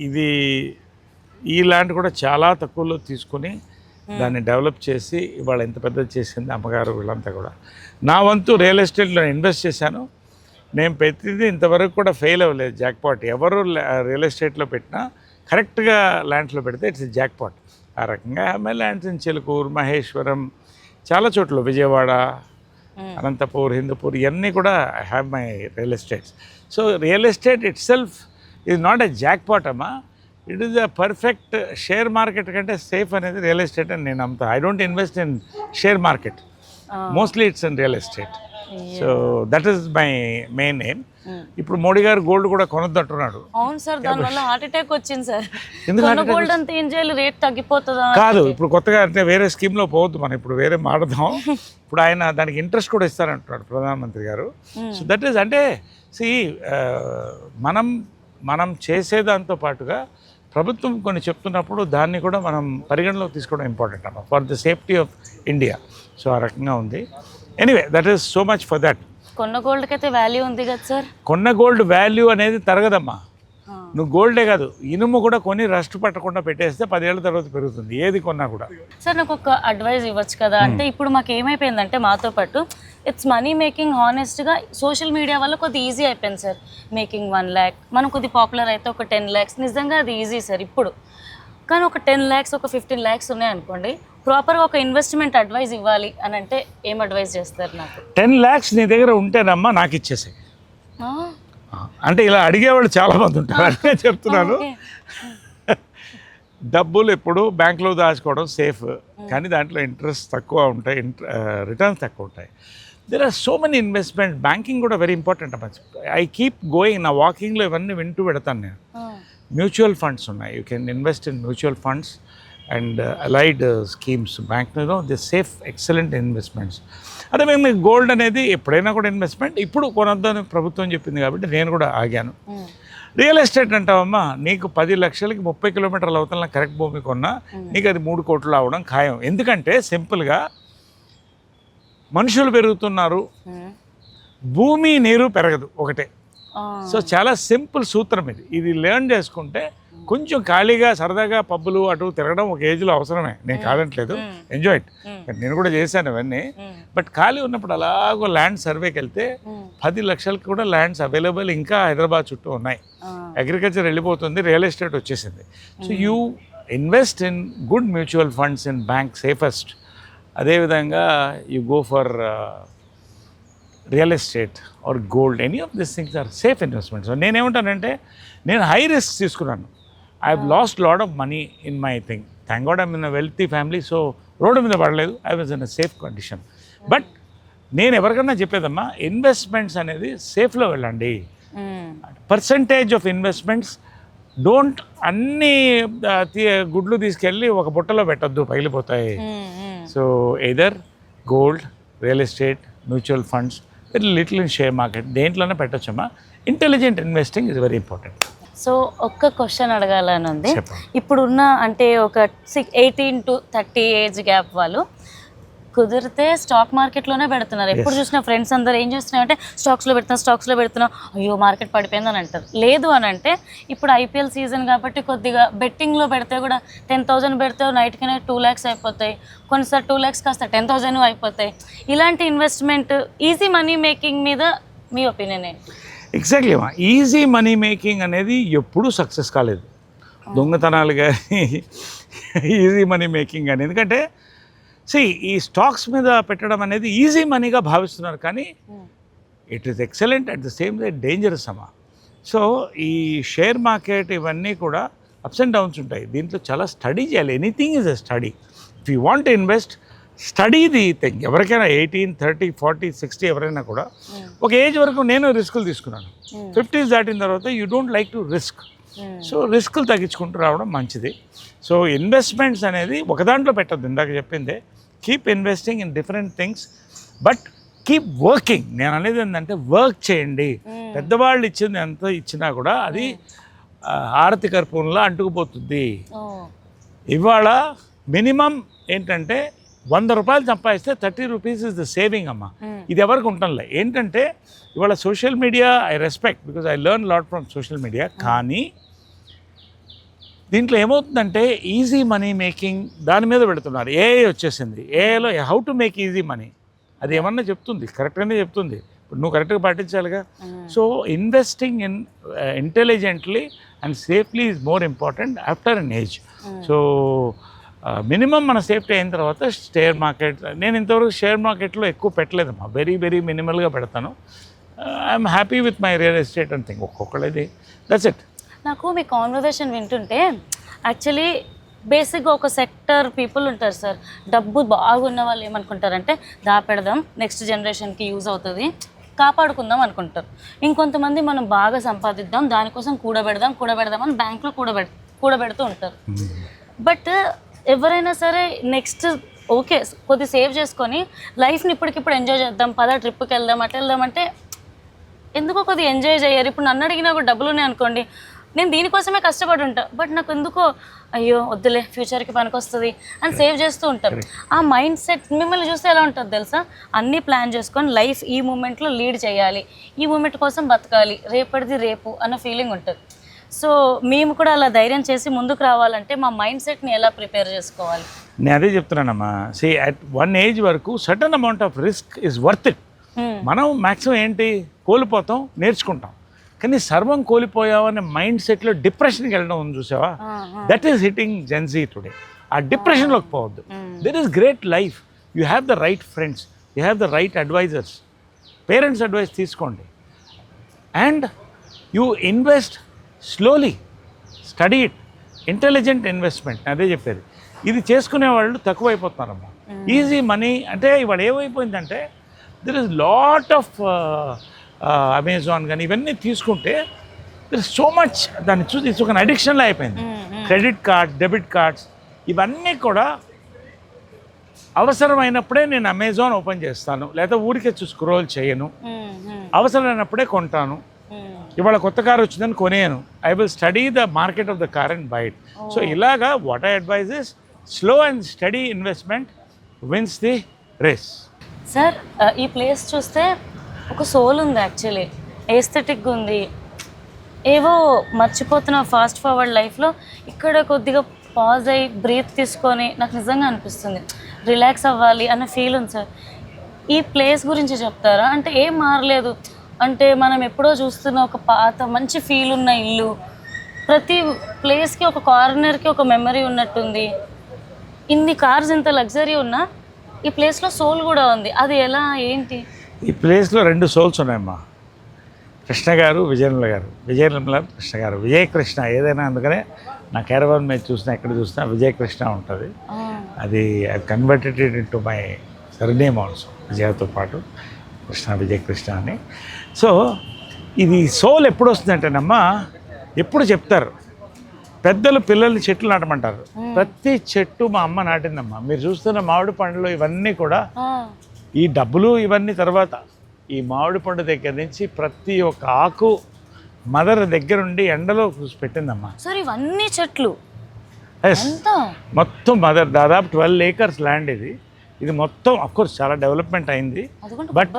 ఇది ఈ ల్యాండ్ కూడా చాలా తక్కువలో తీసుకుని దాన్ని డెవలప్ చేసి ఇవాళ ఎంత పెద్దది చేసింది అమ్మగారు వీళ్ళంతా కూడా. నా వంతు రియల్ ఎస్టేట్లో ఇన్వెస్ట్ చేశాను. నేను ప్రతిదీ ఇంతవరకు కూడా ఫెయిల్ అవ్వలేదు. జాక్పాట్ ఎవరు రియల్ ఎస్టేట్లో పెట్టినా కరెక్ట్గా ల్యాండ్స్లో పెడితే ఇట్స్ జాక్పాట్. ఆ రకంగా my lands in Chilkur, Maheshwaram, చాలా చోట్ల, విజయవాడ, అనంతపూర్, హిందూపూర్, ఇవన్నీ కూడా I have my real estates. So real estate itself is not a jackpot అమ్మా. It is a perfect share market కంటే సేఫ్ అనేది రియల్ ఎస్టేట్ అని నేను నమ్ముతా. I don't invest in share market, mostly it's in real estate. So that is my main aim. ఇప్పుడు మోడీ గారు gold కూడా కొనొద్దంటున్నాడు. అవును సార్, దానివల్ల హార్ట్ అటాక్ వచ్చింది సార్. గోల్డ్ అంతా ఏం చేయాలి, రేట్ తగ్గిపోతుందా? కాదు, ఇప్పుడు కొత్తగా అంటే వేరే స్కీమ్లో పోవద్దు మనం, ఇప్పుడు వేరే మాడదాం. ఇప్పుడు ఆయన దానికి ఇంట్రెస్ట్ కూడా ఇస్తారంటున్నాడు ప్రధానమంత్రి గారు. సో దట్ ఈస్ అంటే మనం చేసేదాంతో పాటుగా ప్రభుత్వం కొన్ని చెప్తున్నప్పుడు దాన్ని కూడా మనం పరిగణలోకి తీసుకోవడం ఇంపార్టెంట్ అన్నమాట for the safety of India. So ఆ రకంగా ఉంది. Anyway that is so much for that. కొన్న గోల్డ్కి అయితే వాల్యూ ఉంది కదా సార్? కొన్న గోల్డ్ వాల్యూ అనేది తరగదమ్మా. నువ్వు గోల్డే కాదు, ఇనుము కూడా కొని రస్ట్ పట్టకుండా పెట్టేస్తే 10 ఏళ్ల తర్వాత పెరుగుతుంది ఏది కొన్నా కూడా. సార్ నాకు ఒక అడ్వైజ్ ఇవ్వచ్చు కదా? అంటే ఇప్పుడు మాకు ఏమైపోయిందంటే మాతో పాటు ఇట్స్ మనీ మేకింగ్ హానెస్ట్గా సోషల్ మీడియా వల్ల కొద్ది ఈజీ అయిపోయింది సార్. మేకింగ్ 1 lakh, మనం కొద్ది పాపులర్ అయితే ఒక 10 lakhs, నిజంగా అది ఈజీ సార్ ఇప్పుడు. కానీ ఒక 10 lakhs, ఒక 15 lakhs ఉన్నాయనుకోండి, ప్రాపర్గా ఒక ఇన్వెస్ట్మెంట్ అడ్వైజ్ ఇవ్వాలి అని అంటే ఏం అడ్వైజ్ చేస్తారు నాకు? 10 lakhs నీ దగ్గర ఉంటేనమ్మా నాకు ఇచ్చేసాయి. అంటే ఇలా అడిగేవాళ్ళు చాలామంది ఉంటారు, అదే చెప్తున్నాను. డబ్బులు ఎప్పుడు బ్యాంక్లో దాచుకోవడం సేఫ్, కానీ దాంట్లో ఇంట్రెస్ట్ తక్కువ ఉంటాయి, రిటర్న్స్ తక్కువ ఉంటాయి. There are so many investment. Banking కూడా వెరీ ఇంపార్టెంట్ అమ్మా. ఐ కీప్ గోయింగ్, నా వాకింగ్లో ఇవన్నీ వింటూ పెడతాను నేను. మ్యూచువల్ ఫండ్స్ ఉన్నాయి, you can invest in mutual funds and allied schemes. బ్యాంక్లో ది సేఫ్ ఎక్సలెంట్ ఇన్వెస్ట్మెంట్స్. అదే మేము గోల్డ్ అనేది ఎప్పుడైనా కూడా ఇన్వెస్ట్మెంట్. ఇప్పుడు కొనొద్దని ప్రభుత్వం చెప్పింది కాబట్టి నేను కూడా ఆగాను. రియల్ ఎస్టేట్ అంటావమ్మా, నీకు 10 లక్షలకి 30 కిలోమీటర్ల అవతల కరెక్ట్ భూమి కొన్నా నీకు అది 3 కోట్లు అవడం ఖాయం. ఎందుకంటే సింపుల్గా మనుషులు పెరుగుతున్నారు, భూమి నీరు పెరగదు ఒకటే. సో చాలా సింపుల్ సూత్రం ఇది. ఇది లెర్న్ చేసుకుంటే కొంచెం ఖాళీగా సరదాగా పబ్బులు అటు తిరగడం ఒక ఏజ్లో అవసరమే, నేను కాదంటలేదు, ఎంజాయ్ ఇట్. నేను కూడా చేశాను అవన్నీ. బట్ ఖాళీ ఉన్నప్పుడు అలాగో ల్యాండ్ సర్వేకి వెళ్తే 10 లక్షలకి కూడా ల్యాండ్స్ అవైలబుల్ ఇంకా హైదరాబాద్ చుట్టూ ఉన్నాయి. అగ్రికల్చర్ వెళ్ళిపోతుంది, రియల్ ఎస్టేట్ వచ్చేసింది. So you invest in good mutual funds in bank safest. అదేవిధంగా you go for real estate or gold. Any of this things are safe investments. నేనేమంటానంటే నేను హై రిస్క్ తీసుకున్నాను. I have lost lot of money in my thing. Thank god I'm in a wealthy family. So road మీద పడలేదు, I was in a safe condition. But నేను ఎవరికన్నా చెప్పేదమ్మా, investments అనేది సేఫ్లో వెళ్ళండి. Percentage of investments don't అన్ని గుడ్లు తీసుకెళ్ళి ఒక బుట్టలో పెట్టద్దు, పగిలిపోతాయి. So either gold, real estate, mutual funds, very little in share market, దేంట్లోనే పెట్టొచ్చమ్మా. Intelligent investing is very important. So ఒక్క క్వశ్చన్ అడగాలని ఉంది. చెప్పండి. ఇప్పుడున్న అంటే ఒక 18 to 30 ఏజ్ గ్యాప్ వాళ్ళు కుదిరితే స్టాక్ మార్కెట్లోనే పెడుతున్నారు. ఎప్పుడు చూసిన ఫ్రెండ్స్ అందరూ ఏం చేస్తున్నారంటే స్టాక్స్లో పెడుతున్నాం, అయ్యో మార్కెట్ పడిపోయింది అని అంటారు. లేదు అని అంటే ఇప్పుడు ఐపీఎల్ సీజన్ కాబట్టి కొద్దిగా బెట్టింగ్లో పెడితే కూడా 10,000 పెడితే నైట్కి 2 lakhs అయిపోతాయి, కొన్నిసారి 2 lakhs కాస్త 10,000 అయిపోతాయి. ఇలాంటి ఇన్వెస్ట్మెంట్ ఈజీ మనీ మేకింగ్ మీద మీ ఒపీనియన్ ఏంటి? ఎగ్జాక్ట్లీ అమ్మా, ఈజీ మనీ మేకింగ్ అనేది ఎప్పుడూ సక్సెస్ కాలేదు. దొంగతనాలు కానీ ఈజీ మనీ మేకింగ్ కానీ. ఎందుకంటే ఈ స్టాక్స్ మీద పెట్టడం అనేది ఈజీ మనీగా భావిస్తున్నారు, కానీ it is excellent at the same time dangerous అమ్మా. సో ఈ షేర్ మార్కెట్ ఇవన్నీ కూడా అప్స్ అండ్ డౌన్స్ ఉంటాయి. దీంట్లో చాలా స్టడీ చేయాలి. Anything is a study. If you want invest, study the thing. ఎవరికైనా 18, 30, 40, 60 ఎవరైనా కూడా ఒక ఏజ్ వరకు నేను రిస్కులు తీసుకున్నాను. 50s దాటిన తర్వాత you don't like to risk. So రిస్కులు తగ్గించుకుంటూ రావడం మంచిది. సో ఇన్వెస్ట్మెంట్స్ అనేది ఒక దాంట్లో పెట్టద్దు, ఇందాక చెప్పిందే. Keep investing in different things, but keep working. నేను అనేది ఏంటంటే వర్క్ చేయండి. పెద్దవాళ్ళు ఇచ్చింది ఎంత ఇచ్చినా కూడా అది హారతి కర్పూరంలో అంటుకుపోతుంది. ఇవాళ మినిమం ఏంటంటే 100 రూపాయలు సంపాదిస్తే 30 రూపీస్ ఇస్ ద సేవింగ్ అమ్మా. ఇది ఎవరికి ఉంటుందిలే. ఏంటంటే ఇవాళ social media I respect because I learn lot from social media. కానీ దీంట్లో ఏమవుతుందంటే ఈజీ మనీ మేకింగ్ దాని మీద పెడుతున్నారు. ఏఐ వచ్చేసింది. ఏఐలో how to make easy money అది ఏమన్నా చెప్తుంది, కరెక్ట్గానే చెప్తుంది. ఇప్పుడు నువ్వు కరెక్ట్గా పాటించాలిగా. So investing in intelligently and safely is more important after an age. So minimum మన సేఫ్టీ అయిన తర్వాత షేర్ మార్కెట్. నేను ఇంతవరకు షేర్ మార్కెట్లో ఎక్కువ పెట్టలేదమ్మా, వెరీ వెరీ మినిమల్గా పెడతాను. I'm happy with my real estate and thing. ఒక్కొక్కళ్ళది దట్స్ ఇట్. నాకు మీ కాన్వర్జేషన్ వింటుంటే యాక్చువల్లీ బేసిక్గా ఒక సెక్టర్ పీపుల్ ఉంటారు సార్, డబ్బు బాగున్న వాళ్ళు ఏమనుకుంటారంటే పెడదాం నెక్స్ట్ జనరేషన్కి యూజ్ అవుతుంది, కాపాడుకుందాం అనుకుంటారు. ఇంకొంతమంది మనం బాగా సంపాదిద్దాం, దానికోసం కూడబెడదాం అని బ్యాంక్లో కూడబెడుతూ ఉంటారు. బట్ ఎవరైనా సరే నెక్స్ట్ ఓకే కొద్ది సేవ్ చేసుకొని లైఫ్ని ఇప్పటికిప్పుడు ఎంజాయ్ చేద్దాం, ట్రిప్కి వెళ్దాం, అటు వెళ్దాం అంటే ఎందుకో కొద్దిగా ఎంజాయ్ చేయరు. ఇప్పుడు నన్ను అడిగినా కూడా డబ్బులు ఉన్నాయి అనుకోండి, నేను దీనికోసమే కష్టపడి ఉంటా, బట్ నాకు ఎందుకో అయ్యో వద్దులే ఫ్యూచర్కి పనికొస్తుంది అని సేవ్ చేస్తూ ఉంటారు. ఆ మైండ్ సెట్ మిమ్మల్ని చూస్తే ఎలా ఉంటుంది తెలుసా? అన్నీ ప్లాన్ చేసుకొని లైఫ్ ఈ మూమెంట్లో లీడ్ చేయాలి, ఈ మూమెంట్ కోసం బతకాలి, రేపటిది రేపు అన్న ఫీలింగ్ ఉంటుంది. సో మేము కూడా అలా ధైర్యం చేసి ముందుకు రావాలంటే మా మైండ్ సెట్ని ఎలా ప్రిపేర్ చేసుకోవాలి? నేను అదే చెప్తున్నానమ్మా. అట్ వన్ ఏజ్ వరకు certain amount of risk is worth it. మనం మ్యాక్సిమం ఏంటి కోల్పోతాం, నేర్చుకుంటాం. కానీ సర్వం కోల్పోయావనే మైండ్ సెట్లో డిప్రెషన్కి వెళ్ళడం ఉంది చూసావా, that is hitting Gen Z today. ఆ డిప్రెషన్లోకి పోవద్దు. There is great life. You have the right friends, you have the right advisers. Parents advice తీసుకోండి and you invest slowly, study it. Intelligent investment అదే చెప్పేది. ఇది చేసుకునే వాళ్ళు తక్కువైపోతున్నారమ్మా. ఈజీ మనీ అంటే ఇవాళ ఏమైపోయిందంటే there is lot of Amazon కానీ ఇవన్నీ తీసుకుంటే దెర్ ఇస్ సో మచ్, దాన్ని చూసి ఒక అడిక్షన్లో అయిపోయింది. క్రెడిట్ కార్డ్, డెబిట్ కార్డ్స్ ఇవన్నీ కూడా అవసరమైనప్పుడే నేను అమెజాన్ ఓపెన్ చేస్తాను, లేదా ఊరికే స్క్రోల్ చేయను, అవసరమైనప్పుడే కొంటాను. ఇవాళ కొత్త కార్ వచ్చిందని కొనేను, I will study the market of the car and buy it. So ఇలాగా what I advise is slow and study investment wins the race. Sir ఈ ప్లేస్ చూస్తే ఒక సోల్ ఉంది, యాక్చువల్లీ ఏస్థెటిక్గా ఉంది. ఏవో మర్చిపోతున్న ఫాస్ట్ ఫార్వర్డ్ లైఫ్లో ఇక్కడ కొద్దిగా పాజ్ అయ్యి బ్రీత్ తీసుకొని నాకు నిజంగా అనిపిస్తుంది రిలాక్స్ అవ్వాలి అన్న ఫీల్ ఉంది సార్. ఈ ప్లేస్ గురించి చెప్తారా? అంటే ఏం మారలేదు, అంటే మనం ఎప్పుడో చూస్తున్న ఒక పాత మంచి ఫీల్ ఉన్న ఇల్లు, ప్రతి ప్లేస్కి ఒక కార్నర్కి ఒక మెమరీ ఉన్నట్టుంది. ఇన్ని కార్స్ ఇంత లగ్జరీ ఉన్నా ఈ ప్లేస్లో సోల్ కూడా ఉంది. అది ఎలా ఏంటి? ఈ ప్లేస్లో 2 సోల్స్ ఉన్నాయమ్మా, కృష్ణ గారు, విజయనిర్మల గారు. విజయనిర్మల, కృష్ణ గారు. విజయకృష్ణ ఏదైనా, అందుకనే నా క్యారవాన్ మీద చూసినా ఎక్కడ చూసినా విజయకృష్ణ ఉంటుంది. అది I converted it into my surname also, విజయతో పాటు కృష్ణ, విజయకృష్ణ అని. సో ఇది సోల్ ఎప్పుడు వస్తుందంటేనమ్మా, ఎప్పుడు చెప్తారు పెద్దలు పిల్లల్ని చెట్లు నాటమంటారు. ప్రతి చెట్టు మా అమ్మ నాటిందమ్మా. మీరు చూస్తున్న మామిడి పండ్లు ఇవన్నీ కూడా ఈ డబ్బులు ఇవన్నీ తర్వాత ఈ మామిడి పండు దగ్గర నుంచి ప్రతి ఒక్క ఆకు మదర్ దగ్గరుండి ఎండలో పెట్టిందమ్మా. సార్ ఇవన్నీ చెట్లు ఎస్, మొత్తం మదర్ దాదాపు 12 acres ల్యాండ్ ఇది మొత్తం అఫ్కోర్స్ చాలా డెవలప్మెంట్ అయింది. బట్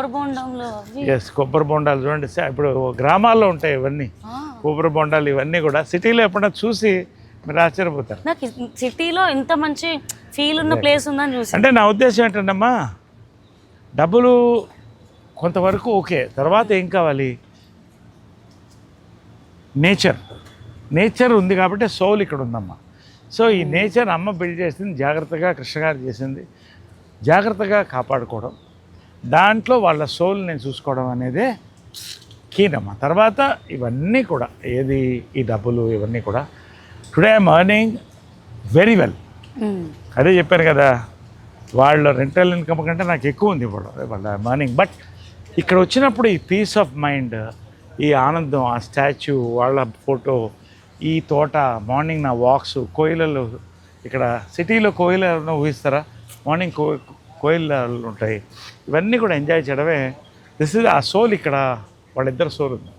ఎస్, కొబ్బరి బొండాలు చూడండి ఇప్పుడు గ్రామాల్లో ఉంటాయి ఇవన్నీ కొబ్బరి బొండాలు, ఇవన్నీ కూడా సిటీలో ఎప్పుడైనా చూసి మీరు ఆశ్చర్యపోతారు. నాకు సిటీలో ఇంత మంచి ఫీల్ ఉన్న ప్లేస్ ఉందని చూసి. అంటే నా ఉద్దేశం ఏంటంటమ్మా, డబ్బులు కొంతవరకు ఓకే, తర్వాత ఏం కావాలి? నేచర్ ఉంది కాబట్టి సోల్ ఇక్కడ ఉందమ్మా. సో ఈ నేచర్ అమ్మ బిల్డ్ చేసింది, జాగ్రత్తగా కృష్ణ గారు చేసింది, జాగ్రత్తగా కాపాడుకోవడం, దాంట్లో వాళ్ళ సోల్ నేను చూసుకోవడం అనేదే కీనమ్మా. తర్వాత ఇవన్నీ కూడా ఏది ఈ డబ్బులు ఇవన్నీ కూడా today I'm earning very well. అదే చెప్పాను కదా, వాళ్ళ రెంటల్ ఇన్కమ్ కంటే నాకు ఎక్కువ ఉంది ఇప్పుడు వాళ్ళ ఎర్నింగ్. బట్ ఇక్కడ వచ్చినప్పుడు ఈ పీస్ ఆఫ్ మైండ్, ఈ ఆనందం, ఆ స్టాచ్యూ, వాళ్ళ ఫోటో, ఈ తోట, మార్నింగ్ నా వాక్స్, కోయిలలు, ఇక్కడ సిటీలో కోయిలను ఊహిస్తారా? మార్నింగ్ కోయిలలు ఉంటాయి, ఇవన్నీ కూడా ఎంజాయ్ చేయడమే. దిస్ ఇస్ ఆ సోల్, ఇక్కడ వాళ్ళిద్దరు సోల్ ఉంది.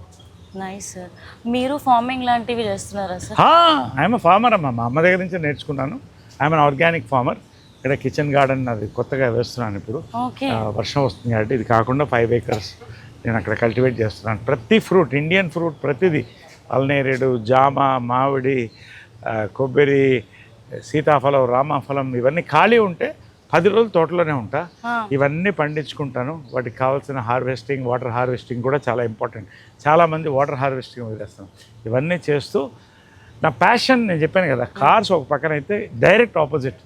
Nice sir. మీరు ఫార్మింగ్ లాంటివి చేస్తున్నారా సార్? ఐఎమ్ ఫార్మర్ అమ్మా, మా అమ్మ దగ్గర నుంచి నేర్చుకున్నాను. I'm an organic farmer. ఇక్కడ కిచెన్ గార్డెన్ అది కొత్తగా వేస్తున్నాను ఇప్పుడు, వర్షం వస్తుంది కాబట్టి. ఇది కాకుండా 5 acres నేను అక్కడ కల్టివేట్ చేస్తున్నాను. ప్రతి ఫ్రూట్, ఇండియన్ ఫ్రూట్ ప్రతిదీ, అల్నేరేడు, జామ, మామిడి, కొబ్బరి, సీతాఫలం, రామాఫలం, ఇవన్నీ ఖాళీ ఉంటే 10 రోజులు తోటలోనే ఉంటా. ఇవన్నీ పండించుకుంటాను. వాటికి కావాల్సిన హార్వెస్టింగ్, వాటర్ హార్వెస్టింగ్ కూడా చాలా ఇంపార్టెంట్. చాలామంది వాటర్ హార్వెస్టింగ్ వదిలేస్తాను. ఇవన్నీ చేస్తూ నా ప్యాషన్, నేను చెప్పాను కదా, కార్స్ ఒక పక్కన అయితే డైరెక్ట్ ఆపోజిట్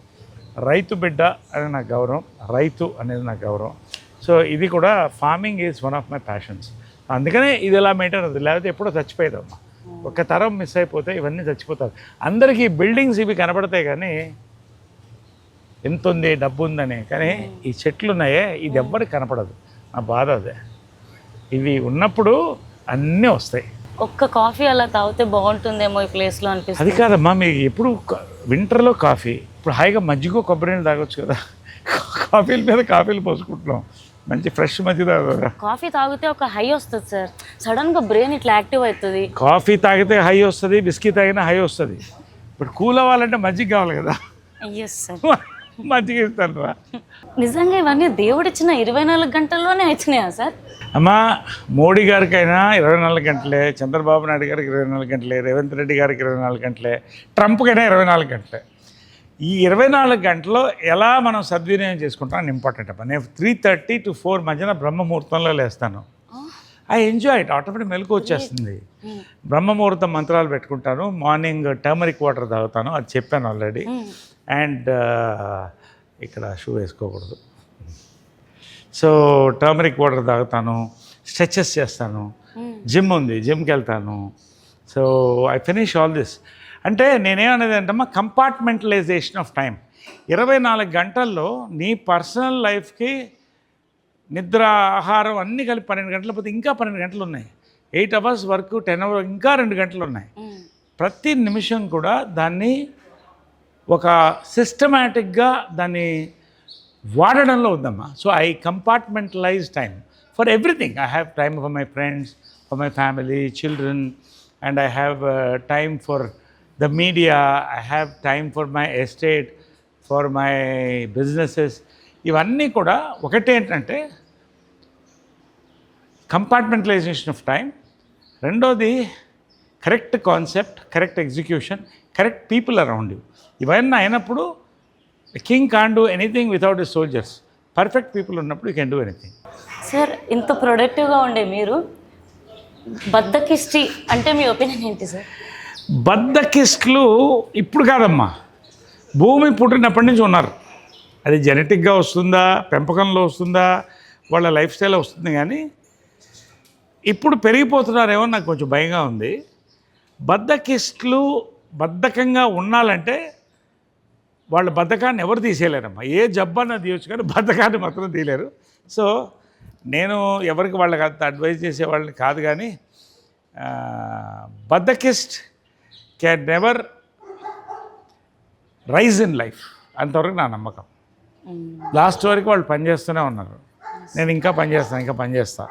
రైతు బిడ్డ అనేది నా గౌరవం, రైతు అనేది నా గౌరవం. సో ఇది కూడా farming is one of my passions. అందుకనే ఇది ఎలా మెయింటైన్ అవుతుంది, లేకపోతే ఎప్పుడో చచ్చిపోయేదమ్మా. ఒక తరం మిస్ అయిపోతే ఇవన్నీ చచ్చిపోతారు. అందరికీ బిల్డింగ్స్ ఇవి కనబడతాయి కానీ ఎంత ఉంది, డబ్బు ఉందని, కానీ ఈ చెట్లు ఉన్నాయే ఇది ఎవ్వరికి కనపడదు. నా బాధ అదే. ఇవి ఉన్నప్పుడు అన్నీ వస్తాయి. ఒక్క కాఫీ అలా తాగితే బాగుంటుందేమో ఈ ప్లేస్లో అనిపిస్తుంది. అది కాదమ్మా, మీకు ఎప్పుడు వింటర్లో కాఫీ, ఇప్పుడు హాయిగా మజ్జిగ కొబ్బరి నీళ్ళు తాగొచ్చు కదా. కాఫీల మీద కాఫీలు పోసుకుంటున్నాం, మంచి ఫ్రెష్ మజ్జిగ తాగదా. కాఫీ తాగితే ఒక హై వస్తుంది సార్, సడన్గా బ్రెయిన్ ఇట్లా యాక్టివ్ అవుతుంది. కాఫీ తాగితే హై వస్తుంది, బిస్కీ తాగినా హై వస్తుంది. ఇప్పుడు కూల్ అవ్వాలంటే మజ్జిగ కావాలి కదా. ఎస్ సార్, మజ్జిగ ఇస్తాను రా. నిజంగా ఇవన్నీ దేవుడిచ్చిన 24 గంటల్లోనే వచ్చినాయా సార్? అమ్మా, మోడీ గారికైనా 24 గంటలే, చంద్రబాబు నాయుడు గారికి 24 గంటలే, రేవంత్ రెడ్డి గారికి 24 గంటలే, ట్రంప్కైనా 24 గంటలే. ఈ 24 గంటల్లో ఎలా మనం సద్వినియోగం చేసుకుంటాం ఇంపార్టెంట్ అమ్మా. నేను 3:30 to 4 మధ్యన బ్రహ్మముహూర్తంలో లేస్తాను. I enjoy it. ఆటోమేటిక్ మెలకు వచ్చేస్తుంది. బ్రహ్మముహూర్తం మంత్రాలు పెట్టుకుంటాను. మార్నింగ్ టర్మరిక్ వాటర్ తాగుతాను, అది చెప్పాను ఆల్రెడీ. అండ్ ఇక్కడ షూ వేసుకోకూడదు. సో టర్మరిక్ వాటర్ తాగుతాను, స్ట్రెచెస్ చేస్తాను, జిమ్ ఉంది, జిమ్కి వెళ్తాను. So I finish all this. అంటే నేనేమనేది అంటమ్మా, కంపార్ట్మెంటలైజేషన్ ఆఫ్ టైం. 24 గంటల్లో నీ పర్సనల్ లైఫ్కి నిద్ర, ఆహారం అన్నీ కలిపి 12 గంటలు, పోతే ఇంకా 12 గంటలు ఉన్నాయి. 8 hours వర్క్, 10 hours, ఇంకా 2 గంటలు ఉన్నాయి. ప్రతి నిమిషం కూడా దాన్ని ఒక సిస్టమేటిక్గా దాన్ని వాడడంలో ఉందమ్మా. So I compartmentalise time for everything. I have time for my friends, for my family, children, and I have time for the media, I have time for my estate, for my businesses. ఇవన్నీ కూడా ఒకటేంటంటే compartmentalisation of time. రెండోది correct concept, correct execution, correct people around you. ఇవన్నీ అయినప్పుడు king can do anything without his soldiers. Perfect people ఉన్నప్పుడు you can do anything. Sir, ఇంత ప్రొడక్టివ్గా ఉండే మీరు బద్దకిష్టి అంటే మీ ఒపీనియన్ ఏంటి సార్? బద్దకిస్టులు ఇప్పుడు కాదమ్మా, భూమి పుట్టినప్పటి నుంచి ఉన్నారు. అది జెనెటిక్గా వస్తుందా, పెంపకంలో వస్తుందా, వాళ్ళ లైఫ్ స్టైల్ వస్తుంది. కానీ ఇప్పుడు పెరిగిపోతున్నారేమో నాకు కొంచెం భయంగా ఉంది. బద్దకిస్టులు బద్ధకంగా ఉండాలంటే వాళ్ళ బద్ధకాన్ని ఎవరు తీసేయలేరమ్మా. ఏ జబ్బన్నా తీయచ్చు కానీ బద్ధకాన్ని మాత్రం తీయలేరు. సో నేను ఎవరికి వాళ్ళకి అంత అడ్వైజ్ చేసేవాళ్ళని కాదు, కానీ బద్ధకిస్ట్ can never rise in life, అంతవరకు నా నమ్మకం. లాస్ట్ వరకు వాళ్ళు పనిచేస్తూనే ఉన్నారు. నేను ఇంకా పనిచేస్తా.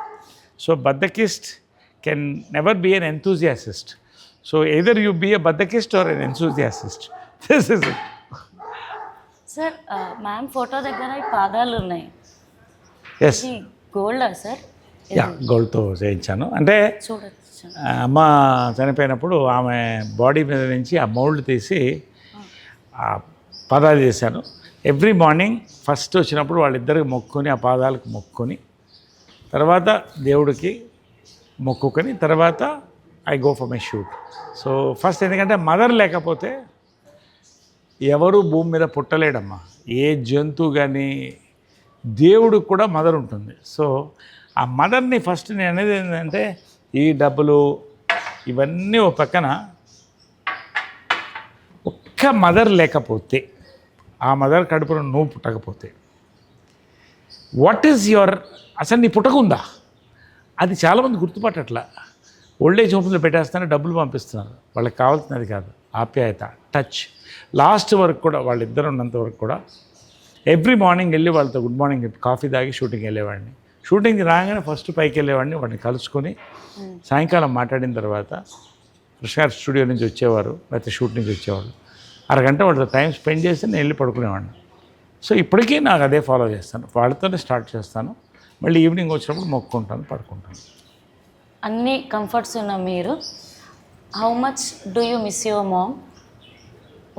సో బద్దకిస్ట్ can never be an enthusiast. So either you be a బద్దకిస్ట్ or an enthusiast. This is it. Sir ma'am photo దగ్గర ఈ పాదాలు ఉన్నాయి. ఎస్, గోల్డా సార్? యా, గోల్డ్తో చేయించాను. అంటే చూడొచ్చు. అమ్మ చనిపోయినప్పుడు ఆమె బాడీ మీద నుంచి ఆ మౌల్డ్ తీసి ఆ పాదాలు చేశాను. ఎవ్రీ మార్నింగ్ ఫస్ట్ వచ్చినప్పుడు వాళ్ళిద్దరికి మొక్కుని, ఆ పాదాలకు మొక్కుని, తర్వాత దేవుడికి మొక్కుకొని, తర్వాత I go for my shoot. So first ఎందుకంటే మదర్ లేకపోతే ఎవరు భూమి మీద పుట్టలేడమ్మా. ఏ జంతువు కానీ దేవుడికి కూడా మదర్ ఉంటుంది. సో ఆ మదర్ని ఫస్ట్ నేను అనేది ఏంటంటే, ఈ డబ్బులు ఇవన్నీ ఒక పక్కన, ఒక్క మదర్ లేకపోతే, ఆ మదర్ కడుపున నువ్వు పుట్టకపోతే, వాట్ ఈజ్ యువర్, అసలు నీ పుట్టకుందా? అది చాలామంది గుర్తుపట్టట్లా. ఓల్డేజ్ హోమ్స్లో పెట్టేస్తానే డబ్బులు పంపిస్తున్నారు. వాళ్ళకి కావాల్సినది కాదు, ఆప్యాయత, టచ్. లాస్ట్ వరకు కూడా వాళ్ళిద్దరు ఉన్నంత వరకు కూడా ఎవ్రీ మార్నింగ్ వెళ్ళి వాళ్ళతో గుడ్ మార్నింగ్ చెప్పి కాఫీ తాగి షూటింగ్ వెళ్ళేవాడిని. షూటింగ్కి రాగానే ఫస్ట్ పైకి వెళ్ళేవాడిని, వాడిని కలుసుకొని సాయంకాలం మాట్లాడిన తర్వాత కృష్ణ గారి స్టూడియో నుంచి వచ్చేవారు, లేకపోతే షూట్ నుంచి వచ్చేవారు. అరగంట వాళ్ళతో టైం స్పెండ్ చేసి నేను వెళ్ళి పడుకునేవాడిని. సో ఇప్పటికీ నాకు అదే ఫాలో చేస్తాను. వాళ్ళతోనే స్టార్ట్ చేస్తాను, మళ్ళీ ఈవినింగ్ వచ్చినప్పుడు మొక్కుంటాను, పడుకుంటాను. అన్ని కంఫర్ట్స్ ఉన్న మీరు, how much do you miss your mom?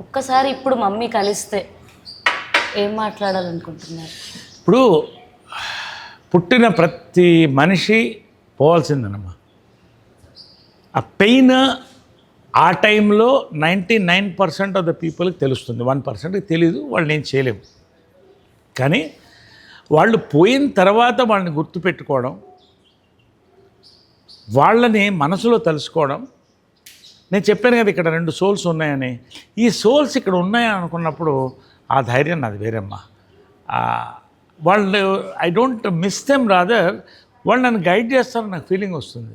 ఒక్కసారి ఇప్పుడు మమ్మీ కలిస్తే ఏం మాట్లాడాలనుకుంటున్నారు? ఇప్పుడు పుట్టిన ప్రతి మనిషి పోవాల్సిందనమ్మా. ఆ పెయిన్ ఆ టైంలో 99% ఆఫ్ ద పీపుల్కి తెలుస్తుంది, 1%కి తెలీదు, వాళ్ళు నేను చేయలేము. కానీ వాళ్ళు పోయిన తర్వాత వాళ్ళని గుర్తుపెట్టుకోవడం, వాళ్ళని మనసులో తెలుసుకోవడం. నేను చెప్పాను కదా ఇక్కడ 2 సోల్స్ ఉన్నాయని. ఈ సోల్స్ ఇక్కడ ఉన్నాయని అనుకున్నప్పుడు ఆ ధైర్యం నాది వేరమ్మా. వాళ్ళు I don't miss them, rather వాళ్ళు నన్ను గైడ్ చేస్తారని నాకు ఫీలింగ్ వస్తుంది.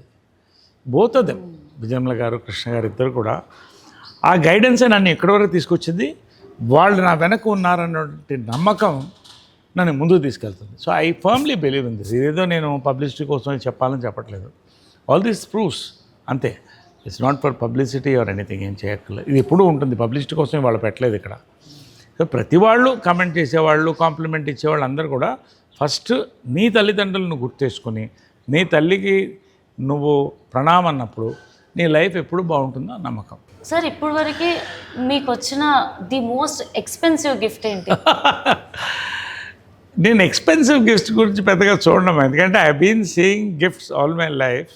బోత్ ఆఫ్ దెమ్, విజయమ్ల గారు, కృష్ణ గారు ఇద్దరు కూడా ఆ గైడెన్సే నన్ను ఎక్కడి వరకు తీసుకొచ్చింది. వాళ్ళు నా వెనక ఉన్నారన్నటువంటి నమ్మకం నన్ను ముందుకు తీసుకెళ్తుంది. So I firmly believe in this. ఇదేదో నేను పబ్లిసిటీ కోసం చెప్పాలని చెప్పట్లేదు. ఆల్ దీస్ ప్రూఫ్స్ అంతే. It's not for publicity or anything. ఏం చేయక్కర్లేదు, ఇది ఎప్పుడూ ఉంటుంది. పబ్లిసిటీ కోసం వాళ్ళు పెట్టలేదు ఇక్కడ. సో ప్రతి వాళ్ళు కామెంట్ చేసేవాళ్ళు, కాంప్లిమెంట్ ఇచ్చేవాళ్ళు అందరూ కూడా ఫస్ట్ నీ తల్లిదండ్రులను గుర్తు చేసుకొని, నీ తల్లికి నువ్వు ప్రణామన్నప్పుడు నీ లైఫ్ ఎప్పుడు బాగుంటుందో నమ్మకం. సార్ ఇప్పుడు వరకు మీకు వచ్చిన ది మోస్ట్ ఎక్స్పెన్సివ్ గిఫ్ట్ ఏంటి? నేను ఎక్స్పెన్సివ్ గిఫ్ట్ గురించి పెద్దగా చూడడం, ఎందుకంటే I been seeing gifts all my life.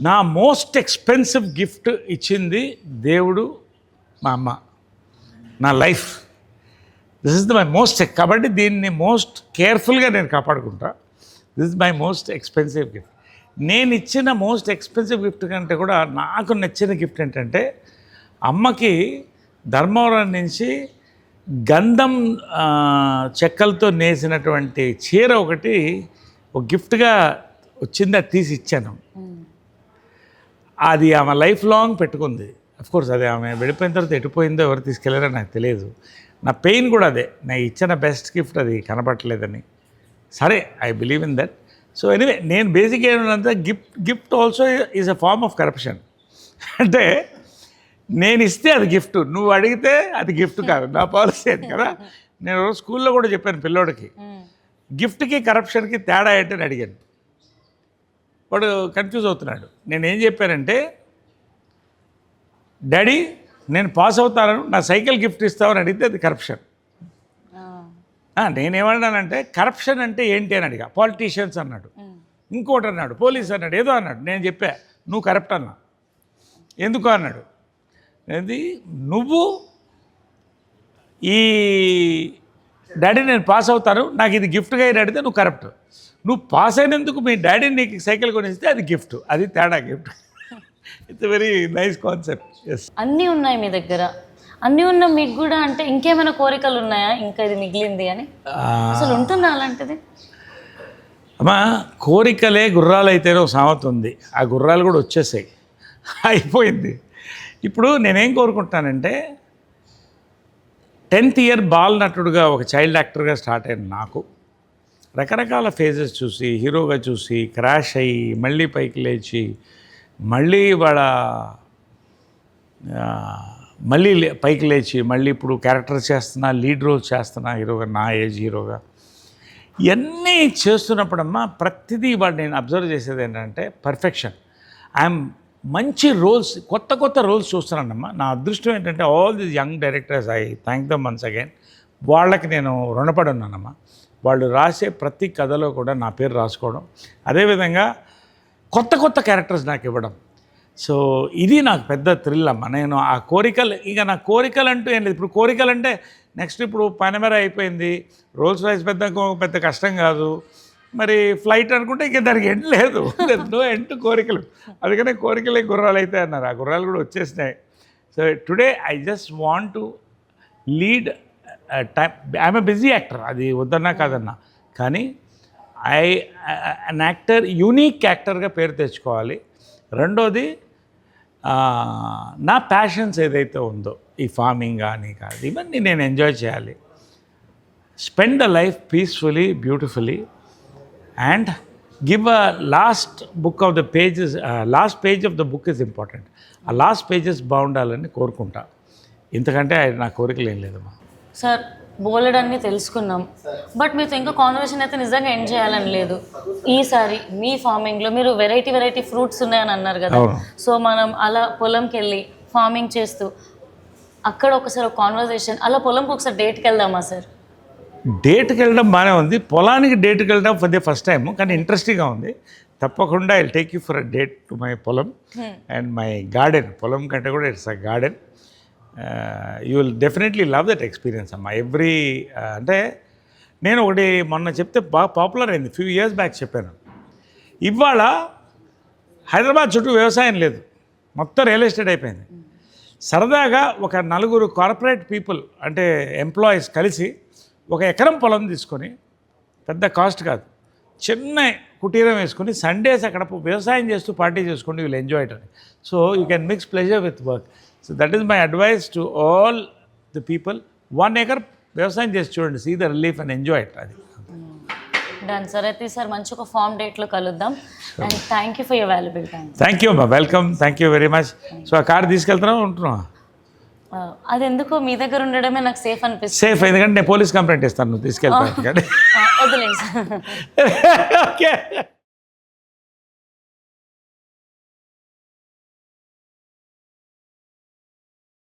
నా మోస్ట్ ఎక్స్పెన్సివ్ గిఫ్ట్ ఇచ్చింది దేవుడు, మా అమ్మ, నా life. This is my most, కాబట్టి దీన్ని మోస్ట్ కేర్ఫుల్గా నేను కాపాడుకుంటా. This is my most expensive gift. నేను ఇచ్చిన మోస్ట్ ఎక్స్పెన్సివ్ గిఫ్ట్ కంటే కూడా నాకు నచ్చిన గిఫ్ట్ ఏంటంటే, అమ్మకి ధర్మవరం నుంచి గంధం చెక్కలతో నేసినటువంటి చీర ఒకటి ఒక గిఫ్ట్గా వచ్చింది, అది తీసి ఇచ్చాను. అది ఆమె లైఫ్ లాంగ్ పెట్టుకుంది. అఫ్కోర్స్ అది ఆమె వెళ్ళిపోయిన తర్వాత ఎటుపోయిందో, ఎవరు తీసుకెళ్ళారో నాకు తెలియదు. నా పెయిన్ కూడా అదే, నేను ఇచ్చిన బెస్ట్ గిఫ్ట్ అది కనపట్టలేదని. సరే, I believe in that. So anyway, నేను బేసిక్గా ఏమంటే gift also is a form of corruption. అంటే నేను ఇస్తే అది గిఫ్ట్, నువ్వు అడిగితే అది గిఫ్ట్ కాదు. నా పాలసీ అది కదా. నేను స్కూల్లో కూడా చెప్పాను పిల్లోడికి, గిఫ్ట్కి కరప్షన్కి తేడా ఏంటని అడిగాను. వాడు కన్ఫ్యూజ్ అవుతున్నాడు. నేనేం చెప్పానంటే, డాడీ నేను పాస్ అవుతాను, నా సైకిల్ గిఫ్ట్ ఇస్తామని అడిగితే అది కరప్షన్. నేనేమన్నానంటే, కరప్షన్ అంటే ఏంటి అని అడిగా. పాలిటీషియన్స్ అన్నాడు, ఇంకోటి అన్నాడు, పోలీస్ అన్నాడు, ఏదో అన్నాడు. నేను చెప్పా, నువ్వు కరప్ట్ అన్నా. ఎందుకు అన్నాడు. అది నువ్వు ఈ డాడీ నేను పాస్ అవుతాను, నాకు ఇది గిఫ్ట్గా అడిగితే నువ్వు కరప్ట్. నువ్వు పాస్ అయినందుకు మీ డాడీ నీకు సైకిల్ కొనిస్తే అది గిఫ్ట్. అది తేడా gift. It's very nice concept. Yes, అన్నీ ఉన్నాయి మీ దగ్గర, అన్నీ ఉన్న మీకు కూడా అంటే ఇంకేమైనా కోరికలు ఉన్నాయా, ఇంకా ఇది మిగిలింది అని? అసలు ఉంటుందా అలాంటిది? అమ్మా, కోరికలే గుర్రాలు అయితేనే ఒక సామెత ఉంది. ఆ గుర్రాలు కూడా వచ్చేసాయి, అయిపోయింది. ఇప్పుడు నేనేం కోరుకుంటానంటే, 10th ఇయర్ బాల్ నటుడుగా, ఒక చైల్డ్ యాక్టర్గా స్టార్ట్ అయిన నాకు రకరకాల ఫేజెస్ చూసి హీరోగా చూసి క్రాష్ అయ్యి మళ్ళీ పైకి లేచి మళ్ళీ పైకి లేచి మళ్ళీ ఇప్పుడు క్యారెక్టర్ చేస్తున్నా, లీడ్ రోల్ చేస్తున్నా హీరోగా, నా ఏజ్ హీరోగా. ఇవన్నీ చేస్తున్నప్పుడమ్మా ప్రతిదీ వాడు నేను అబ్జర్వ్ చేసేది ఏంటంటే పర్ఫెక్షన్. ఐఎమ్ మంచి రోల్స్, కొత్త రోల్స్ చూస్తున్నానమ్మా. నా అదృష్టం ఏంటంటే all these young directors, I thank dum once again. వాళ్ళకి నేను రుణపడి ఉన్నానమ్మా. వాళ్ళు రాసే ప్రతి కథలో కూడా నా పేరు రాసుకోవడం, అదేవిధంగా కొత్త క్యారెక్టర్స్ నాకు ఇవ్వడం. సో ఇది నాకు పెద్ద థ్రిల్ అమ్మ. నేను ఆ కోరికలు, ఇక నా కోరికలు అంటూ ఏం లేదు. ఇప్పుడు కోరికలు అంటే నెక్స్ట్ ఇప్పుడు పనమెర అయిపోయింది, రోల్స్ రాయిస్ పెద్ద కష్టం కాదు, మరి ఫ్లైట్ అనుకుంటే ఇంక దానికి ఎండ్ లేదు, నో ఎండ్ కోరికలు. అందుకనే కోరికలే గుర్రాలు అయితే అన్నారు, ఆ గుర్రాలు కూడా వచ్చేసినాయి. So today I just want to lead time. I'm a busy actor, అది వద్దన్నా కాదన్నా, కానీ అన్ యాక్టర్, యూనిక్ యాక్టర్గా పేరు తెచ్చుకోవాలి. రెండోది నా ప్యాషన్స్ ఏదైతే ఉందో, ఈ ఫార్మింగ్ కానీ ఇవన్నీ నేను ఎంజాయ్ చేయాలి. Spend the life peacefully, beautifully, and give a last page of the book is important. ఆ లాస్ట్ పేజెస్ బాగుండాలని కోరుకుంటా. ఇంతకంటే నా కోరికలు ఏం లేదమ్మా. సార్ బోలెడన్ని తెలుసుకున్నాం, బట్ మీతో ఇంకా కాన్వర్సేషన్ అయితే నిజంగా ఎండ్ చేయాలని లేదు. ఈసారి మీ ఫార్మింగ్లో మీరు వెరైటీ ఫ్రూట్స్ ఉన్నాయని అన్నారు కదా, సో మనం అలా పొలంకి వెళ్ళి ఫార్మింగ్ చేస్తూ అక్కడ ఒకసారి ఒక కాన్వర్సేషన్, అలా పొలంకి ఒకసారి డేట్కి వెళ్దామా సార్? డేట్కి వెళ్ళడం బాగానే ఉంది, పొలానికి డేట్కి వెళ్ళడం ఫస్ట్ టైం, కానీ ఇంట్రెస్టింగ్గా ఉంది. తప్పకుండా I take you for a date to my పొలం అండ్ మై గార్డెన్. పొలం కంటే కూడా it's a garden. You will definitely love that experience అమ్మా. అంటే నేను ఒకటి మొన్న చెప్తే బాగా పాపులర్ అయింది, ఫ్యూ ఇయర్స్ బ్యాక్ చెప్పాను. ఇవాళ హైదరాబాద్ చుట్టూ వ్యవసాయం లేదు, మొత్తం రియల్ ఎస్టేట్ అయిపోయింది. సరదాగా ఒక 4 కార్పొరేట్ పీపుల్, అంటే ఎంప్లాయీస్ కలిసి ఒక ఎకరం పొలం తీసుకొని, పెద్ద కాస్ట్ కాదు, చిన్న కుటీరం వేసుకొని సండేస్ అక్కడ వ్యవసాయం చేస్తూ పార్టీ చేసుకోండి, will enjoy it. So you can mix pleasure with work. So that is my advice to all the people. 1 acre వ్యవసాయం చేసి చూడండి, see the relief and enjoy it. అది డన్ సార్. అయితే సార్ మంచి ఒక ఫామ్ డేట్లో కలుద్దాం. And thank you for your valuable time. Thank you అమ్మా, welcome, thank you very much. So ఆ కార్ తీసుకెళ్తున్నావా ఉంటున్నావా? అది ఎందుకో మీ దగ్గర ఉండడమే నాకు సేఫ్ అనిపిస్తుంది. సేఫ్ ఎందుకంటే నేను పోలీస్ కంప్లైంట్ ఇస్తాను, నువ్వు తీసుకెళ్తాను. వదిలేండి సార్. ఓకే.